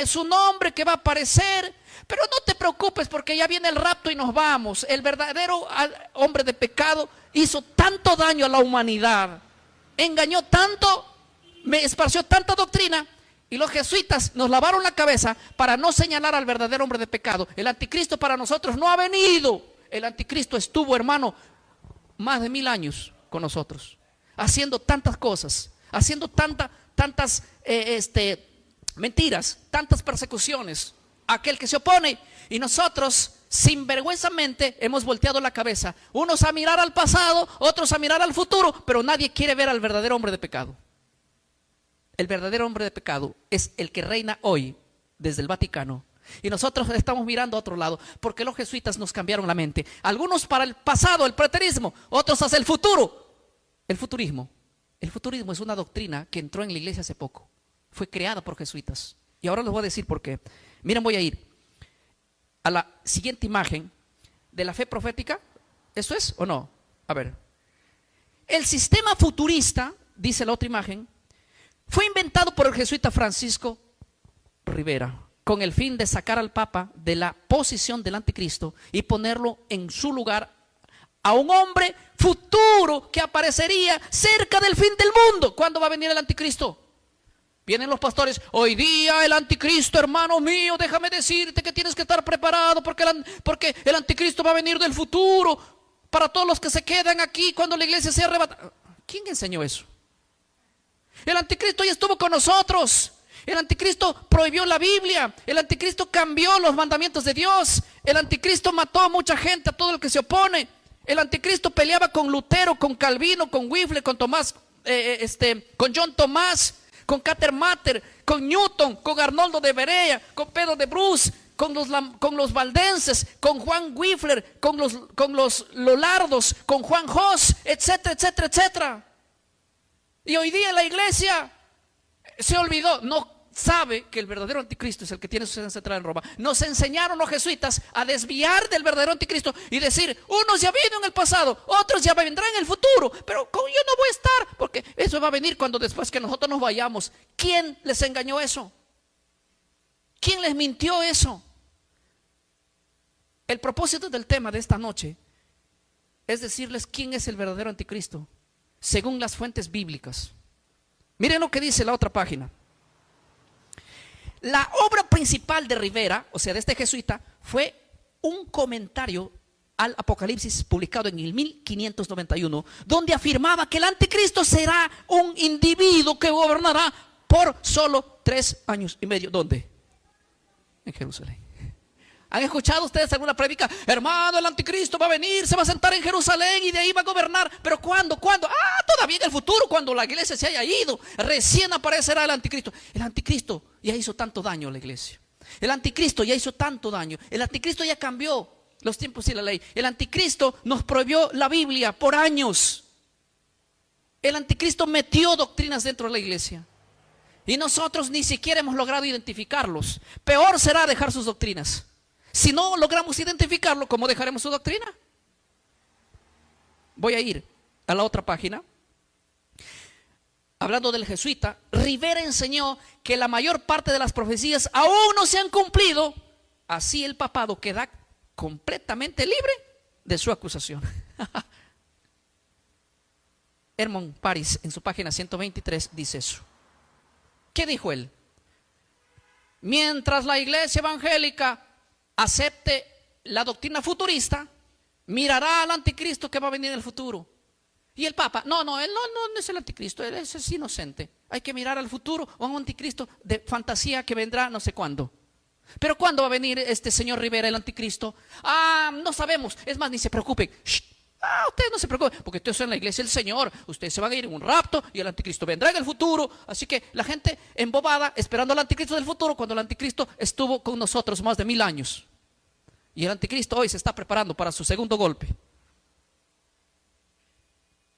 Su nombre que va a aparecer. Pero no te preocupes porque ya viene el rapto y nos vamos. El verdadero hombre de pecado hizo tanto daño a la humanidad, engañó tanto, me esparció tanta doctrina, y los jesuitas nos lavaron la cabeza para no señalar al verdadero hombre de pecado. El anticristo para nosotros no ha venido. El anticristo estuvo, hermano, más de 1000 años con nosotros, haciendo tantas cosas, haciendo tantas mentiras, tantas persecuciones a aquel que se opone. Y nosotros sinvergüenzamente hemos volteado la cabeza, unos a mirar al pasado, otros a mirar al futuro, pero nadie quiere ver al verdadero hombre de pecado. El verdadero hombre de pecado es el que reina hoy desde el Vaticano. Y nosotros estamos mirando a otro lado porque los jesuitas nos cambiaron la mente. Algunos para el pasado, el preterismo, otros hacia el futuro, el futurismo. El futurismo es una doctrina que entró en la iglesia hace poco. Fue creada por jesuitas. Y ahora les voy a decir por qué. Miren, voy a ir a la siguiente imagen de la fe profética. ¿Eso es o no? A ver. El sistema futurista, dice la otra imagen, fue inventado por el jesuita Francisco Rivera con el fin de sacar al Papa de la posición del anticristo y ponerlo en su lugar a un hombre futuro que aparecería cerca del fin del mundo. ¿Cuándo va a venir el anticristo? Vienen los pastores, hoy día el anticristo, hermano mío, déjame decirte que tienes que estar preparado porque el anticristo va a venir del futuro para todos los que se quedan aquí cuando la iglesia sea arrebatada. ¿Quién enseñó eso? El anticristo ya estuvo con nosotros. El anticristo prohibió la Biblia. El anticristo cambió los mandamientos de Dios. El anticristo mató a mucha gente, a todo el que se opone. El anticristo peleaba con Lutero, con Calvino, con Wycliffe, con Tomás, con John Tomás, con Catermatter, con Newton, con Arnoldo de Berea, con Pedro de Bruce, con los valdenses, con Juan Wycliffe, con los Lollardos, con Juan Hus, etcétera, etcétera, etcétera. Y hoy día la iglesia se olvidó, no sabe que el verdadero anticristo es el que tiene su sede central en Roma. Nos enseñaron los jesuitas a desviar del verdadero anticristo y decir, unos ya vino en el pasado, otros ya vendrán en el futuro, pero yo no voy a estar, porque eso va a venir cuando después que nosotros nos vayamos. ¿Quién les engañó eso? ¿Quién les mintió eso? El propósito del tema de esta noche es decirles quién es el verdadero anticristo según las fuentes bíblicas. Miren lo que dice la otra página. La obra principal de Rivera, o sea de este jesuita, fue un comentario al Apocalipsis publicado en el 1591, donde afirmaba que el anticristo será un individuo que gobernará por solo 3 años y medio. ¿Dónde? En Jerusalén. ¿Han escuchado ustedes alguna prédica? Hermano, el anticristo va a venir, se va a sentar en Jerusalén y de ahí va a gobernar. ¿Pero cuándo? ¿Cuándo? Ah, todavía en el futuro, cuando la iglesia se haya ido, recién aparecerá el anticristo. El anticristo ya hizo tanto daño a la iglesia. El anticristo ya hizo tanto daño. El anticristo ya cambió los tiempos y la ley. El anticristo nos prohibió la Biblia por años. El anticristo metió doctrinas dentro de la iglesia. Y nosotros ni siquiera hemos logrado identificarlos. Peor será dejar sus doctrinas. Si no logramos identificarlo, ¿cómo dejaremos su doctrina? Voy a ir a la otra página. Hablando del jesuita, Rivera enseñó que la mayor parte de las profecías aún no se han cumplido. Así el papado queda completamente libre de su acusación. Hermann Paris, en su página 123, dice eso. ¿Qué dijo él? Mientras la iglesia evangélica acepte la doctrina futurista, mirará al anticristo que va a venir en el futuro. Y el Papa, no es el anticristo, él es inocente. Hay que mirar al futuro o a un anticristo de fantasía que vendrá no sé cuándo. Pero ¿cuándo va a venir este señor Rivera, el anticristo? No sabemos, es más, ni se preocupen. Ustedes no se preocupen, porque ustedes son en la iglesia del Señor, ustedes se van a ir en un rapto y el anticristo vendrá en el futuro. Así que la gente embobada esperando al anticristo del futuro cuando el anticristo estuvo con nosotros más de 1000 años. Y el anticristo hoy se está preparando para su segundo golpe.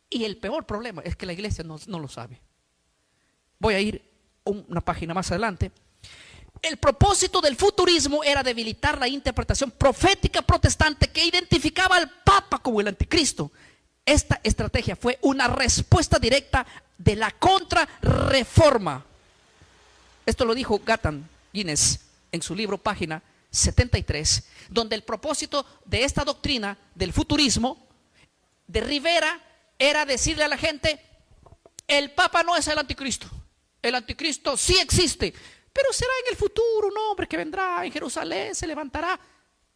Y el peor problema es que la iglesia no lo sabe. Voy a ir una página más adelante. El propósito del futurismo era debilitar la interpretación profética protestante que identificaba al Papa como el anticristo. Esta estrategia fue una respuesta directa de la contrarreforma. Esto lo dijo Gatan Guinness en su libro Página 73, donde el propósito de esta doctrina del futurismo de Rivera era decirle a la gente: el Papa no es el anticristo, el anticristo sí existe, pero será en el futuro un hombre que vendrá en Jerusalén, se levantará.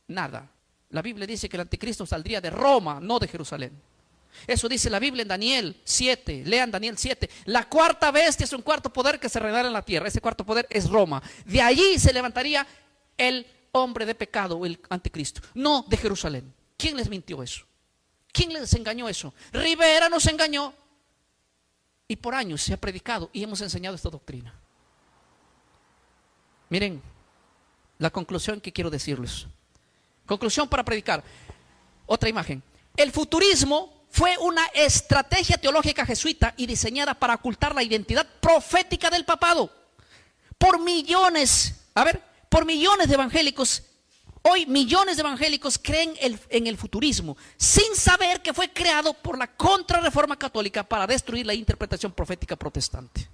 Nada. La Biblia dice que el anticristo saldría de Roma, no de Jerusalén. Eso dice la Biblia en Daniel 7. Lean Daniel 7. La cuarta bestia es un cuarto poder que se reinará en la tierra. Ese cuarto poder es Roma. De allí se levantaría el hombre de pecado, el anticristo, no de Jerusalén. ¿Quién les mintió eso? ¿Quién les engañó eso? Rivera nos engañó. Y por años se ha predicado y hemos enseñado esta doctrina. Miren la conclusión que quiero decirles. Conclusión para predicar. Otra imagen. El futurismo fue una estrategia teológica jesuita y diseñada para ocultar la identidad profética del papado. Por millones de evangélicos, hoy millones de evangélicos creen en el futurismo, sin saber que fue creado por la contrarreforma católica para destruir la interpretación profética protestante.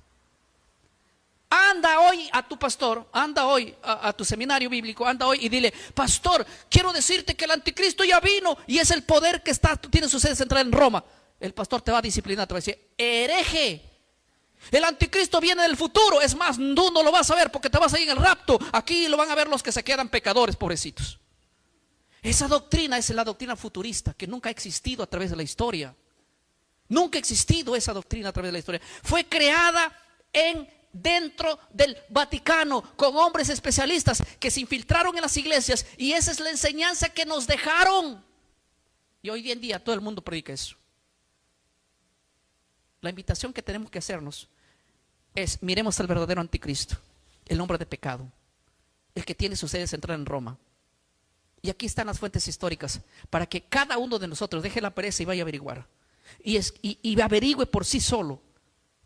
Anda hoy a tu pastor, anda hoy a tu seminario bíblico, anda hoy y dile: pastor, quiero decirte que el anticristo ya vino y es el poder que tiene su sede central en Roma. El pastor te va a disciplinar, te va a decir: hereje, el anticristo viene del futuro. Es más, tú no lo vas a ver porque te vas a ir en el rapto. Aquí lo van a ver los que se quedan pecadores, pobrecitos. Esa doctrina es la doctrina futurista que nunca ha existido a través de la historia. Nunca ha existido esa doctrina a través de la historia. Fue creada dentro del Vaticano con hombres especialistas que se infiltraron en las iglesias, y esa es la enseñanza que nos dejaron. Y hoy en día todo el mundo predica eso. La invitación que tenemos que hacernos es: miremos al verdadero anticristo, el hombre de pecado, el que tiene su sede central en Roma. Y aquí están las fuentes históricas para que cada uno de nosotros deje la pereza y vaya a averiguar. Y averigüe por sí solo.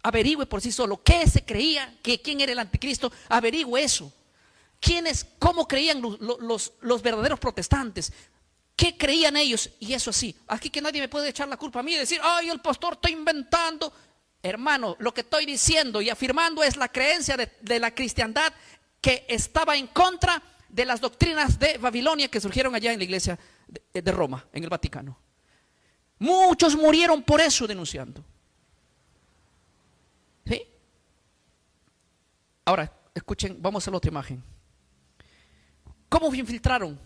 Averigüe por sí solo qué se creía, quién era el anticristo. Averigüe eso. Cómo creían los verdaderos protestantes, qué creían ellos. Y eso sí, aquí que nadie me puede echar la culpa a mí y decir: ay, el pastor está inventando. Hermano, lo que estoy diciendo y afirmando es la creencia de la cristiandad que estaba en contra de las doctrinas de Babilonia que surgieron allá en la iglesia de Roma, en el Vaticano. Muchos murieron por eso denunciando. ¿Sí? Ahora, escuchen, vamos a la otra imagen. ¿Cómo infiltraron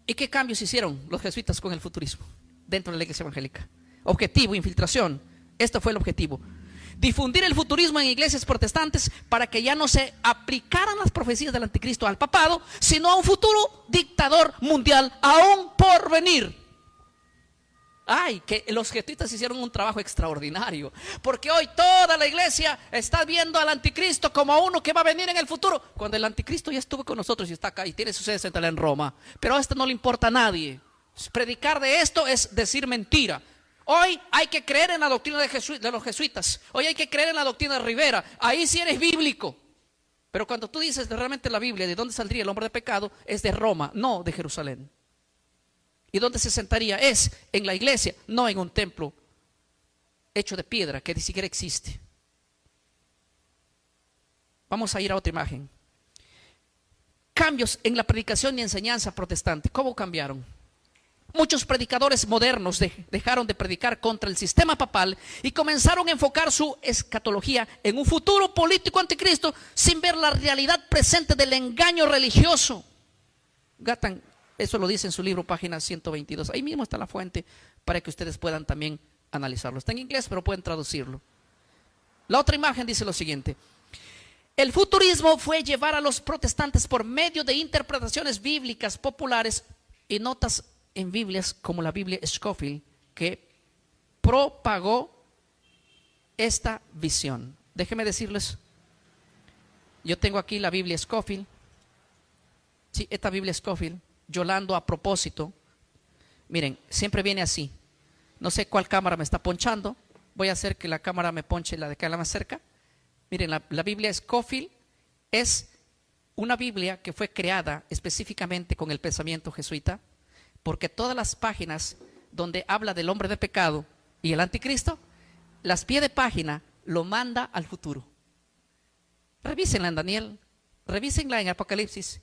y qué cambios hicieron los jesuitas con el futurismo dentro de la iglesia evangélica? Objetivo: infiltración. Esto fue el objetivo: difundir el futurismo en iglesias protestantes para que ya no se aplicaran las profecías del anticristo al papado, sino a un futuro dictador mundial aún por venir. Ay, que los jesuitas hicieron un trabajo extraordinario, porque hoy toda la iglesia está viendo al anticristo como a uno que va a venir en el futuro, cuando el anticristo ya estuvo con nosotros y está acá y tiene su sede central en Roma. Pero a esto no le importa a nadie. Predicar de esto es decir mentira. Hoy hay que creer en la doctrina de los jesuitas. Hoy hay que creer en la doctrina de Rivera. Ahí sí eres bíblico. Pero cuando tú dices realmente la Biblia, ¿de dónde saldría el hombre de pecado? Es de Roma, no de Jerusalén. ¿Y dónde se sentaría? Es en la iglesia, no en un templo hecho de piedra que ni siquiera existe. Vamos a ir a otra imagen. Cambios en la predicación y enseñanza protestante. ¿Cómo cambiaron? Muchos predicadores modernos dejaron de predicar contra el sistema papal y comenzaron a enfocar su escatología en un futuro político anticristo, sin ver la realidad presente del engaño religioso. Gatan eso lo dice en su libro, página 122. Ahí mismo está la fuente para que ustedes puedan también analizarlo. Está en inglés, pero pueden traducirlo. La otra imagen dice lo siguiente: el futurismo fue llevar a los protestantes por medio de interpretaciones bíblicas populares y notas en Biblias como la Biblia Scofield, que propagó esta visión. Déjenme decirles, yo tengo aquí la Biblia Scofield. Sí, esta Biblia Scofield Yolando a propósito. Miren, siempre viene así. No sé cuál cámara me está ponchando. Voy a hacer que la cámara me ponche la de acá más cerca. Miren, la Biblia Scofield es una Biblia que fue creada específicamente con el pensamiento jesuita, porque todas las páginas donde habla del hombre de pecado y el anticristo, las pie de página lo manda al futuro. Revísenla en Daniel, revísenla en Apocalipsis.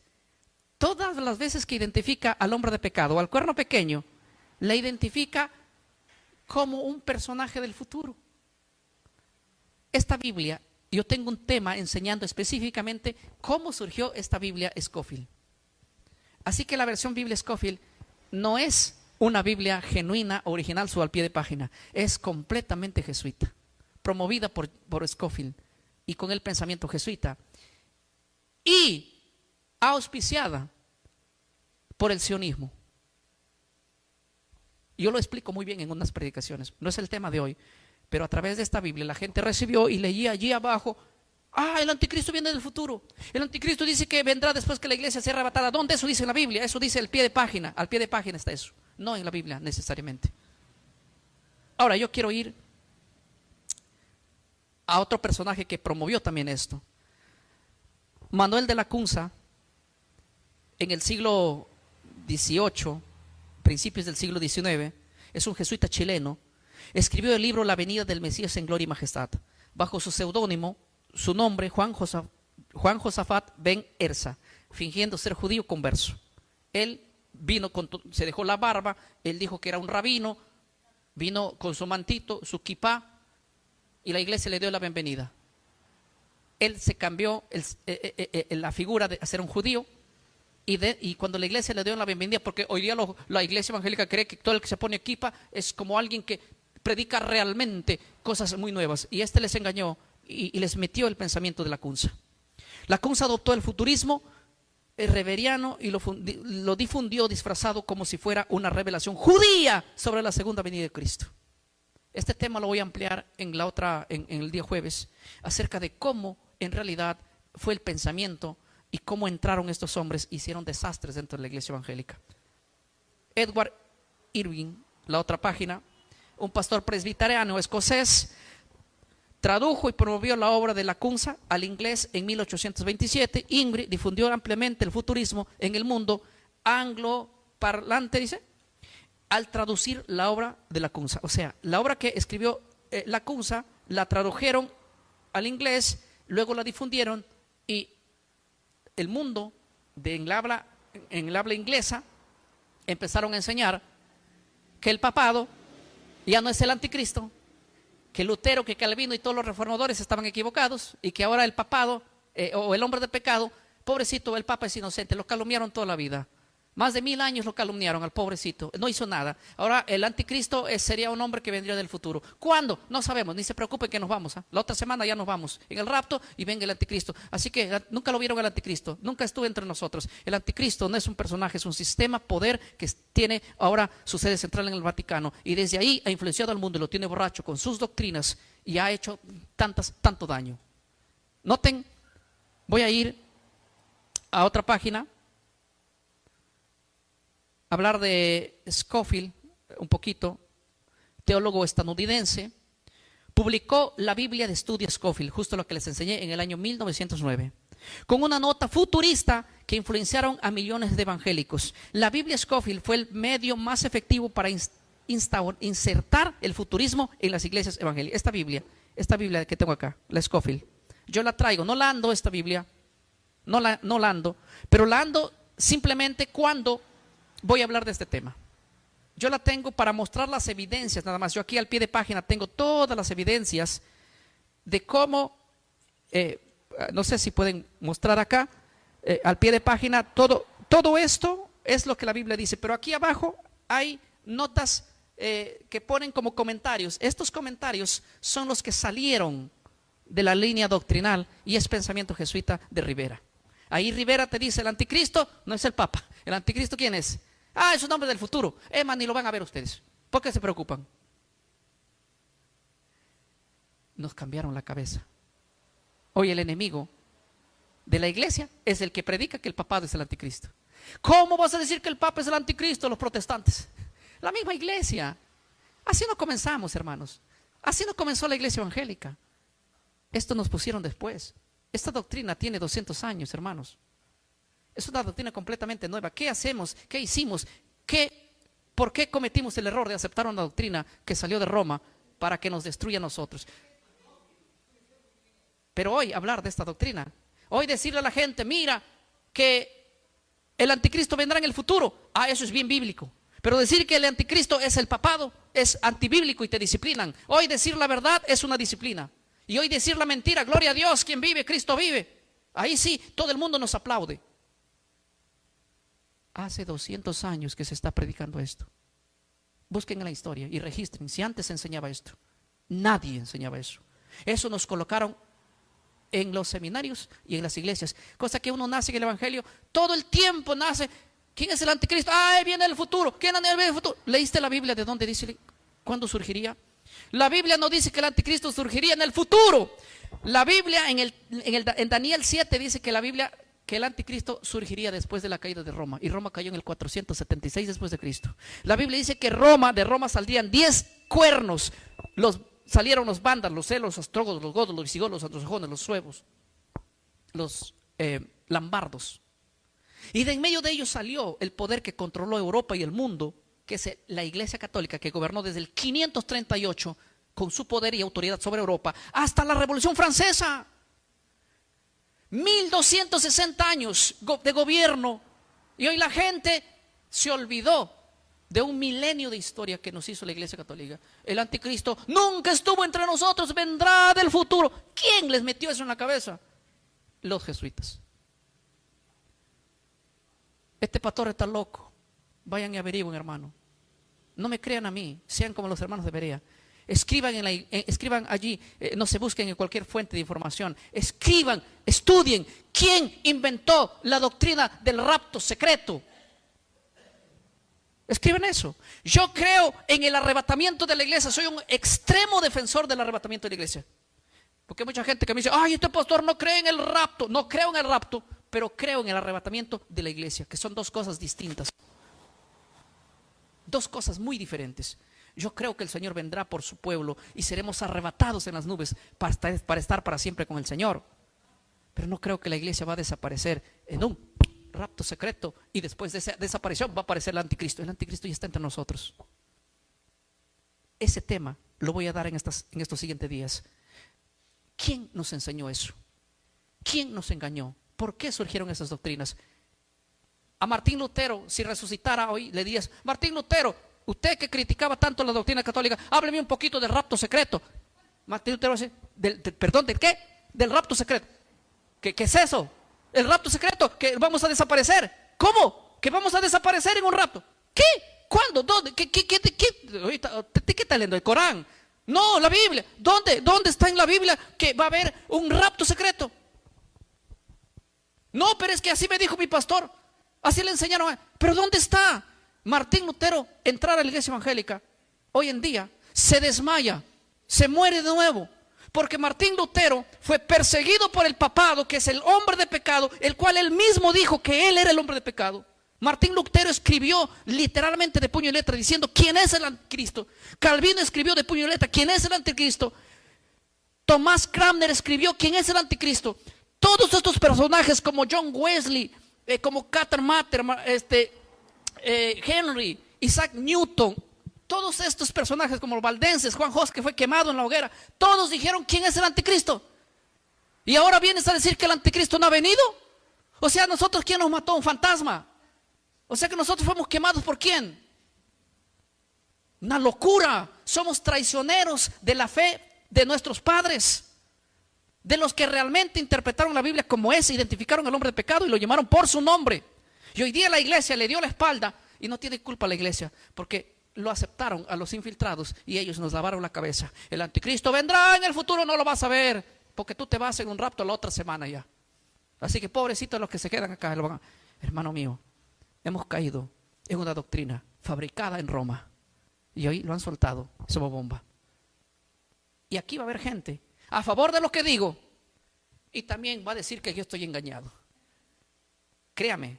Todas las veces que identifica al hombre de pecado o al cuerno pequeño, la identifica como un personaje del futuro. Esta Biblia, yo tengo un tema enseñando específicamente cómo surgió esta Biblia Scofield. Así que la versión Biblia Scofield no es una Biblia genuina, original, su al pie de página. Es completamente jesuita, promovida por Scofield y con el pensamiento jesuita y auspiciada por el sionismo. Yo lo explico muy bien en unas predicaciones, no es el tema de hoy, pero a través de esta Biblia la gente recibió y leía allí abajo: el anticristo viene del futuro. El anticristo dice que vendrá después que la iglesia sea arrebatada. ¿Dónde eso dice en la Biblia? Eso dice al pie de página está eso, no en la Biblia necesariamente. Ahora yo quiero ir a otro personaje que promovió también esto. Manuel de Lacunza, en el siglo XVIII, principios del siglo XIX, es un jesuita chileno. Escribió el libro La venida del Mesías en gloria y majestad, bajo su seudónimo, su nombre, Juan Josafat ben Erza, fingiendo ser judío converso. Él vino, se dejó la barba, él dijo que era un rabino, vino con su mantito, su kipá, y la iglesia le dio la bienvenida. Él se cambió la figura de ser un judío, y cuando la iglesia le dio la bienvenida, porque hoy día la iglesia evangélica cree que todo el que se pone kippah es como alguien que predica realmente cosas muy nuevas, y les engañó y les metió el pensamiento de Lacunza. Lacunza adoptó el futurismo reveriano y lo difundió disfrazado como si fuera una revelación judía sobre la segunda venida de Cristo. Este tema lo voy a ampliar en el día jueves, acerca de cómo en realidad fue el pensamiento y cómo entraron estos hombres y hicieron desastres dentro de la iglesia evangélica. Edward Irving, la otra página, un pastor presbiteriano escocés, tradujo y promovió la obra de Lacunza al inglés en 1827. Ingrid difundió ampliamente el futurismo en el mundo angloparlante, dice, al traducir la obra de Lacunza. O sea, la obra que escribió Lacunza la tradujeron al inglés, luego la difundieron, y el mundo en el habla inglesa empezaron a enseñar que el papado ya no es el anticristo, que Lutero, que Calvino y todos los reformadores estaban equivocados, y que ahora el papado o el hombre de pecado, pobrecito, el papa es inocente. Lo calumniaron toda la vida. Más de 1000 años lo calumniaron al pobrecito, no hizo nada. Ahora el anticristo sería un hombre que vendría del futuro. ¿Cuándo? No sabemos, ni se preocupen que nos vamos. La otra semana ya nos vamos en el rapto y venga el anticristo. Así que nunca lo vieron el anticristo, nunca estuvo entre nosotros. El anticristo no es un personaje, es un sistema, poder que tiene ahora su sede central en el Vaticano, y desde ahí ha influenciado al mundo y lo tiene borracho con sus doctrinas y ha hecho tanto daño. Noten, voy a ir a otra página, hablar de Scofield un poquito, teólogo estadounidense. Publicó la Biblia de Estudio Scofield, justo lo que les enseñé, en el año 1909, con una nota futurista que influenciaron a millones de evangélicos. La Biblia Scofield fue el medio más efectivo para insertar el futurismo en las iglesias evangélicas. Esta Biblia que tengo acá, la Scofield, yo la traigo, no la ando esta Biblia, no la ando, pero la ando simplemente cuando voy a hablar de este tema. Yo la tengo para mostrar las evidencias, nada más. Yo aquí al pie de página tengo todas las evidencias de cómo, no sé si pueden mostrar acá, al pie de página, todo esto es lo que la Biblia dice, pero aquí abajo hay notas que ponen como comentarios. Estos comentarios son los que salieron de la línea doctrinal y es pensamiento jesuita de Rivera. Ahí Rivera te dice: el anticristo no es el Papa. ¿El anticristo quién es? Es un hombre del futuro. Ni lo van a ver ustedes. ¿Por qué se preocupan? Nos cambiaron la cabeza. Hoy el enemigo de la iglesia es el que predica que el papado es el anticristo. ¿Cómo vas a decir que el Papa es el anticristo? Los protestantes. La misma iglesia. Así no comenzamos, hermanos. Así no comenzó la iglesia evangélica. Esto nos pusieron después. Esta doctrina tiene 200 años, hermanos. Es una doctrina completamente nueva. ¿Qué hacemos? ¿Qué hicimos? ¿Por qué cometimos el error de aceptar una doctrina que salió de Roma para que nos destruya a nosotros? Pero hoy hablar de esta doctrina, hoy decirle a la gente, mira, que el anticristo vendrá en el futuro. Eso es bien bíblico. Pero decir que el anticristo es el papado es antibíblico y te disciplinan. Hoy decir la verdad es una disciplina. Y hoy decir la mentira, gloria a Dios, quien vive, Cristo vive. Ahí sí, todo el mundo nos aplaude. Hace 200 años que se está predicando esto. Busquen en la historia y registren si antes se enseñaba esto. Nadie enseñaba eso. Eso nos colocaron en los seminarios y en las iglesias. Cosa que uno nace en el evangelio, todo el tiempo nace. ¿Quién es el anticristo? Viene el futuro. ¿Quién viene el futuro? ¿Leíste la Biblia de dónde dice cuándo surgiría? La Biblia no dice que el anticristo surgiría en el futuro. La Biblia en Daniel 7 dice que el anticristo surgiría después de la caída de Roma. Y Roma cayó en el 476 después de Cristo. La Biblia dice que de Roma saldrían 10 cuernos. Salieron los vándalos, los celos, los ostrogodos, los godos, los visigodos, los anglosajones, los suevos, los lambardos. Y de en medio de ellos salió el poder que controló Europa y el mundo, que es la Iglesia Católica, que gobernó desde el 538 con su poder y autoridad sobre Europa hasta la Revolución Francesa. 1260 años de gobierno. Y hoy la gente se olvidó de un milenio de historia que nos hizo la Iglesia Católica. El anticristo nunca estuvo entre nosotros, vendrá del futuro. ¿Quién les metió eso en la cabeza? Los jesuitas. Este pastor está loco. Vayan y averigüen, hermano. No me crean a mí, sean como los hermanos de Berea. Escriban allí, no se busquen en cualquier fuente de información. Escriban, estudien quién inventó la doctrina del rapto secreto. Escriben eso. Yo creo en el arrebatamiento de la iglesia. Soy un extremo defensor del arrebatamiento de la iglesia. Porque hay mucha gente que me dice, este pastor no cree en el rapto. No creo en el rapto, pero creo en el arrebatamiento de la iglesia, que son dos cosas distintas. Dos cosas muy diferentes. Yo creo que el Señor vendrá por su pueblo y seremos arrebatados en las nubes para estar para siempre con el Señor. Pero no creo que la iglesia va a desaparecer en un rapto secreto y después de esa desaparición va a aparecer el anticristo. El anticristo ya está entre nosotros. Ese tema lo voy a dar en estos siguientes días. ¿Quién nos enseñó eso? ¿Quién nos engañó? ¿Por qué surgieron esas doctrinas? A Martín Lutero, si resucitara hoy, le dirías, Martín Lutero, usted que criticaba tanto la doctrina católica, hábleme un poquito del rapto secreto. Martín Lutero dice, perdón, ¿del qué? Del rapto secreto. ¿Qué es eso? El rapto secreto, que vamos a desaparecer. ¿Cómo? ¿Que vamos a desaparecer en un rapto? ¿Qué? ¿Cuándo? ¿Dónde? ¿Qué está leyendo? ¿El Corán? No, la Biblia. ¿Dónde está en la Biblia que va a haber un rapto secreto? No, pero es que así me dijo mi pastor. Así le enseñaron. ¿Pero dónde está? Martín Lutero, entrar a la iglesia evangélica, hoy en día, se desmaya, se muere de nuevo. Porque Martín Lutero fue perseguido por el papado, que es el hombre de pecado, el cual él mismo dijo que él era el hombre de pecado. Martín Lutero escribió literalmente de puño y letra diciendo quién es el anticristo. Calvino escribió de puño y letra quién es el anticristo. Tomás Cranmer escribió quién es el anticristo. Todos estos personajes como John Wesley, como Catar Mater, Henry, Isaac Newton, todos estos personajes como los valdenses, Juan Jos, que fue quemado en la hoguera, todos dijeron quién es el anticristo. Y ahora vienes a decir que el anticristo no ha venido. O sea, nosotros, ¿quién nos mató? Un fantasma. O sea que nosotros fuimos quemados ¿por quién? Una locura. Somos traicioneros de la fe de nuestros padres, de los que realmente interpretaron la Biblia como es, identificaron al hombre de pecado y lo llamaron por su nombre. Y hoy día la iglesia le dio la espalda y no tiene culpa la iglesia, porque lo aceptaron a los infiltrados y ellos nos lavaron la cabeza. El anticristo vendrá en el futuro, no lo vas a ver, porque tú te vas en un rapto la otra semana ya. Así que pobrecitos los que se quedan acá. Hermano mío, hemos caído en una doctrina fabricada en Roma y hoy lo han soltado, somos bomba. Y aquí va a haber gente a favor de lo que digo y también va a decir que yo estoy engañado. Créame,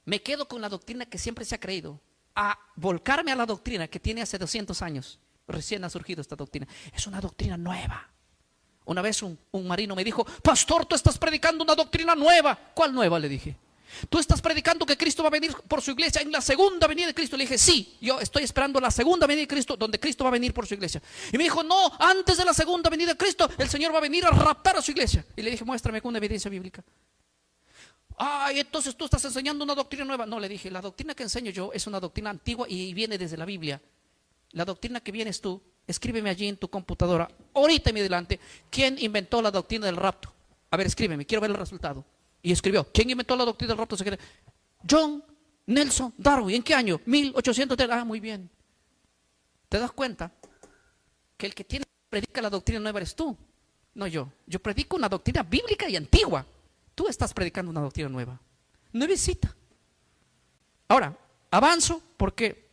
me quedo con la doctrina que siempre se ha creído, a volcarme a la doctrina que tiene hace 200 años. Recién ha surgido esta doctrina. Es una doctrina nueva. Una vez un marino me dijo: pastor, tú estás predicando una doctrina nueva. ¿Cuál nueva?, le dije. Tú estás predicando que Cristo va a venir por su iglesia en la segunda venida de Cristo. Le dije: sí, yo estoy esperando la segunda venida de Cristo, donde Cristo va a venir por su iglesia. Y me dijo: no, antes de la segunda venida de Cristo, el Señor va a venir a raptar a su iglesia. Y le dije: muéstrame con una evidencia bíblica. Ay, entonces tú estás enseñando una doctrina nueva. No, le dije, la doctrina que enseño yo es una doctrina antigua y viene desde la Biblia. La doctrina que vienes tú, escríbeme allí en tu computadora, ahorita en mi delante, ¿quién inventó la doctrina del rapto? A ver, escríbeme, quiero ver el resultado. Y escribió: ¿quién inventó la doctrina del rapto? John Nelson Darwin. ¿En qué año? 1800. Ah, muy bien. ¿Te das cuenta que el que predica la doctrina nueva eres tú? No yo. Yo predico una doctrina bíblica y antigua. Tú estás predicando una doctrina nueva, nuevecita. Ahora, avanzo porque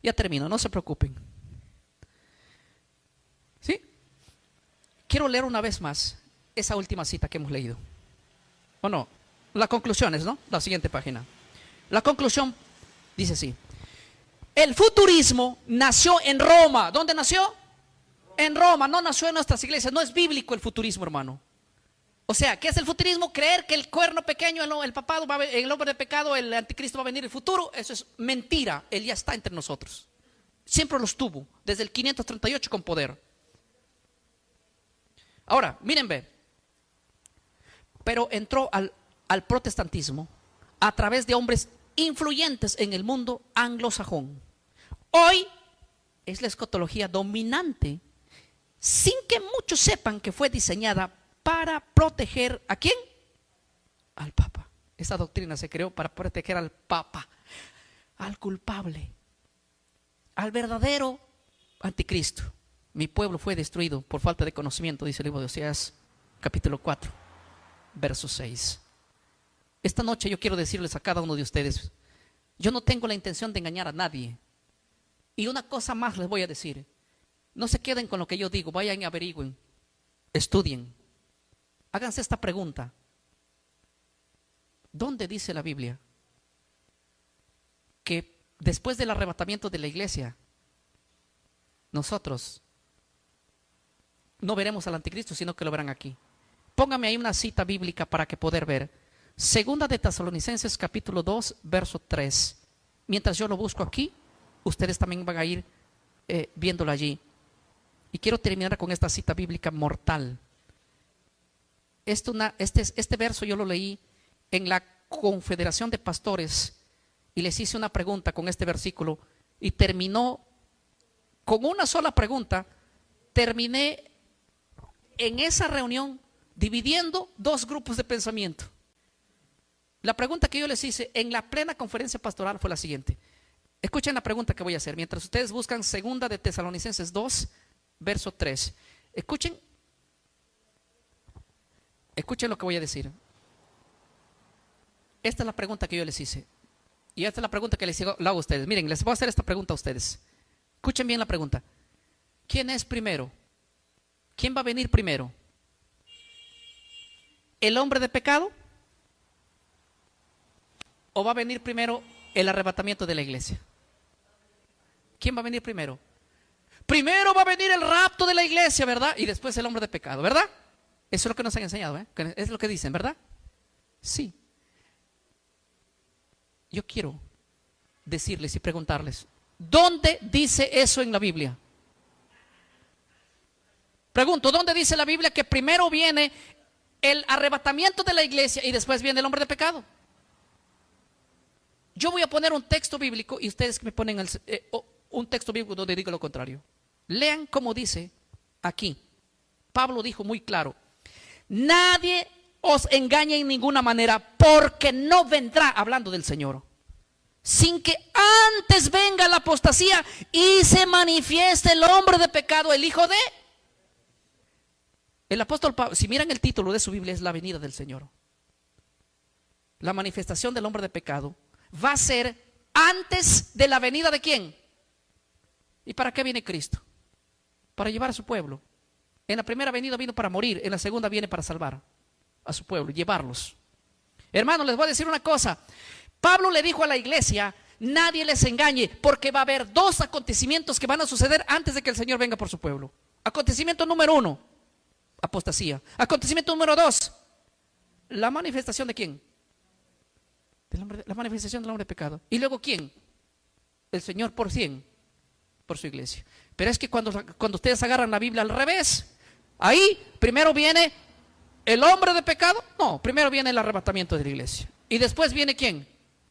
ya termino, no se preocupen. ¿Sí? Quiero leer una vez más esa última cita que hemos leído. ¿O no? Las conclusiones, ¿no? La siguiente página. La conclusión dice así: el futurismo nació en Roma. ¿Dónde nació? En Roma, no nació en nuestras iglesias. No es bíblico el futurismo, hermano. O sea, ¿qué es el futurismo? Creer que el cuerno pequeño, el papado, el hombre de pecado, el anticristo va a venir en el futuro. Eso es mentira. Él ya está entre nosotros. Siempre los tuvo, desde el 538 con poder. Ahora, miren, ve. Pero entró al protestantismo a través de hombres influyentes en el mundo anglosajón. Hoy es la escatología dominante, sin que muchos sepan que fue diseñada para proteger ¿a quién? Al Papa. Esa doctrina se creó para proteger al Papa, al culpable, al verdadero anticristo. Mi pueblo fue destruido por falta de conocimiento, dice el libro de Oseas, capítulo 4, verso 6. Esta noche yo quiero decirles a cada uno de ustedes: yo no tengo la intención de engañar a nadie. Y una cosa más les voy a decir: no se queden con lo que yo digo, vayan y averigüen, estudien. Háganse esta pregunta: ¿dónde dice la Biblia que después del arrebatamiento de la iglesia nosotros no veremos al anticristo, sino que lo verán aquí? Póngame ahí una cita bíblica para que poder ver. Segunda de Tesalonicenses capítulo 2, verso 3. Mientras yo lo busco aquí, ustedes también van a ir viéndolo allí. Y quiero terminar con esta cita bíblica mortal. Este verso yo lo leí en la Confederación de Pastores y les hice una pregunta con este versículo y terminó con una sola pregunta. Terminé en esa reunión dividiendo dos grupos de pensamiento. La pregunta que yo les hice en la plena conferencia pastoral fue la siguiente. Escuchen la pregunta que voy a hacer mientras ustedes buscan Segunda de Tesalonicenses 2, verso 3. Escuchen lo que voy a decir. Esta es la pregunta que yo les hice. Y esta es la pregunta que les hago a ustedes. Miren, les voy a hacer esta pregunta a ustedes. Escuchen bien la pregunta. ¿Quién es primero? ¿Quién va a venir primero? ¿El hombre de pecado? ¿O va a venir primero el arrebatamiento de la iglesia? ¿Quién va a venir primero? Primero va a venir el rapto de la iglesia, ¿verdad? Y después el hombre de pecado, ¿verdad? Eso es lo que nos han enseñado, ¿eh? Es lo que dicen, ¿verdad? Sí. Yo quiero decirles y preguntarles: ¿dónde dice eso en la Biblia? Pregunto, ¿dónde dice la Biblia que primero viene el arrebatamiento de la iglesia y después viene el hombre de pecado? Yo voy a poner un texto bíblico y ustedes me ponen un texto bíblico donde diga lo contrario. Lean cómo dice aquí. Pablo dijo muy claro: nadie os engañe en ninguna manera, porque no vendrá, hablando del Señor, sin que antes venga la apostasía y se manifieste el hombre de pecado, el hijo de... El apóstol Pablo, si miran el título de su Biblia, es la venida del Señor. La manifestación del hombre de pecado va a ser antes de la venida de ¿quién? ¿Y para qué viene Cristo? Para llevar a su pueblo. En la primera venida vino para morir, en la segunda viene para salvar a su pueblo, llevarlos. Hermanos, les voy a decir una cosa: Pablo le dijo a la iglesia: nadie les engañe, porque va a haber dos acontecimientos que van a suceder antes de que el Señor venga por su pueblo. Acontecimiento número 1, apostasía. Acontecimiento número 2, la manifestación de ¿quién? La manifestación del hombre de pecado. Y luego ¿quién? El Señor por 100, por su iglesia. Pero es que cuando ustedes agarran la Biblia al revés, ahí primero viene el hombre de pecado. No, primero viene el arrebatamiento de la iglesia. Y después viene ¿quién?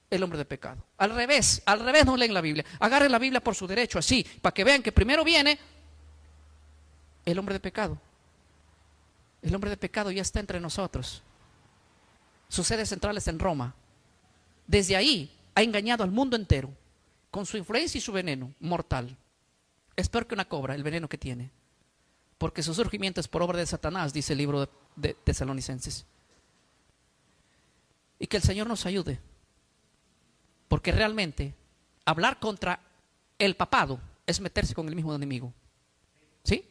El hombre de pecado. Al revés no leen la Biblia. Agarren la Biblia por su derecho, así, para que vean que primero viene el hombre de pecado. El hombre de pecado ya está entre nosotros. Su sede central es en Roma. Desde ahí ha engañado al mundo entero con su influencia y su veneno mortal. Es peor que una cobra el veneno que tiene, porque su surgimiento es por obra de Satanás, dice el libro de Tesalonicenses. Y que el Señor nos ayude, porque realmente hablar contra el papado es meterse con el mismo enemigo, ¿sí?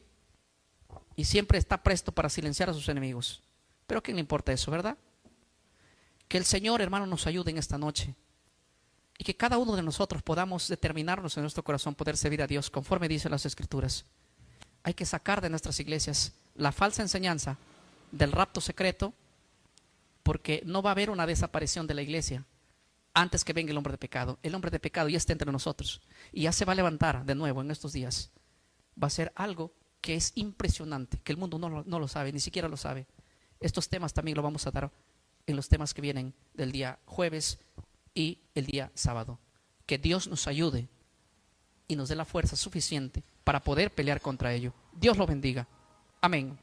Y siempre está presto para silenciar a sus enemigos. Pero ¿a quién le importa eso, verdad? Que el Señor, hermano, nos ayude en esta noche, y que cada uno de nosotros podamos determinarnos en nuestro corazón poder servir a Dios conforme dicen las Escrituras. Hay que sacar de nuestras iglesias la falsa enseñanza del rapto secreto, porque no va a haber una desaparición de la iglesia antes que venga el hombre de pecado. El hombre de pecado ya está entre nosotros y ya se va a levantar de nuevo en estos días. Va a ser algo que es impresionante, que el mundo no lo sabe, ni siquiera lo sabe. Estos temas también lo vamos a dar en los temas que vienen del día jueves y el día sábado. Que Dios nos ayude y nos dé la fuerza suficiente para poder pelear contra ello. Dios lo bendiga. Amén.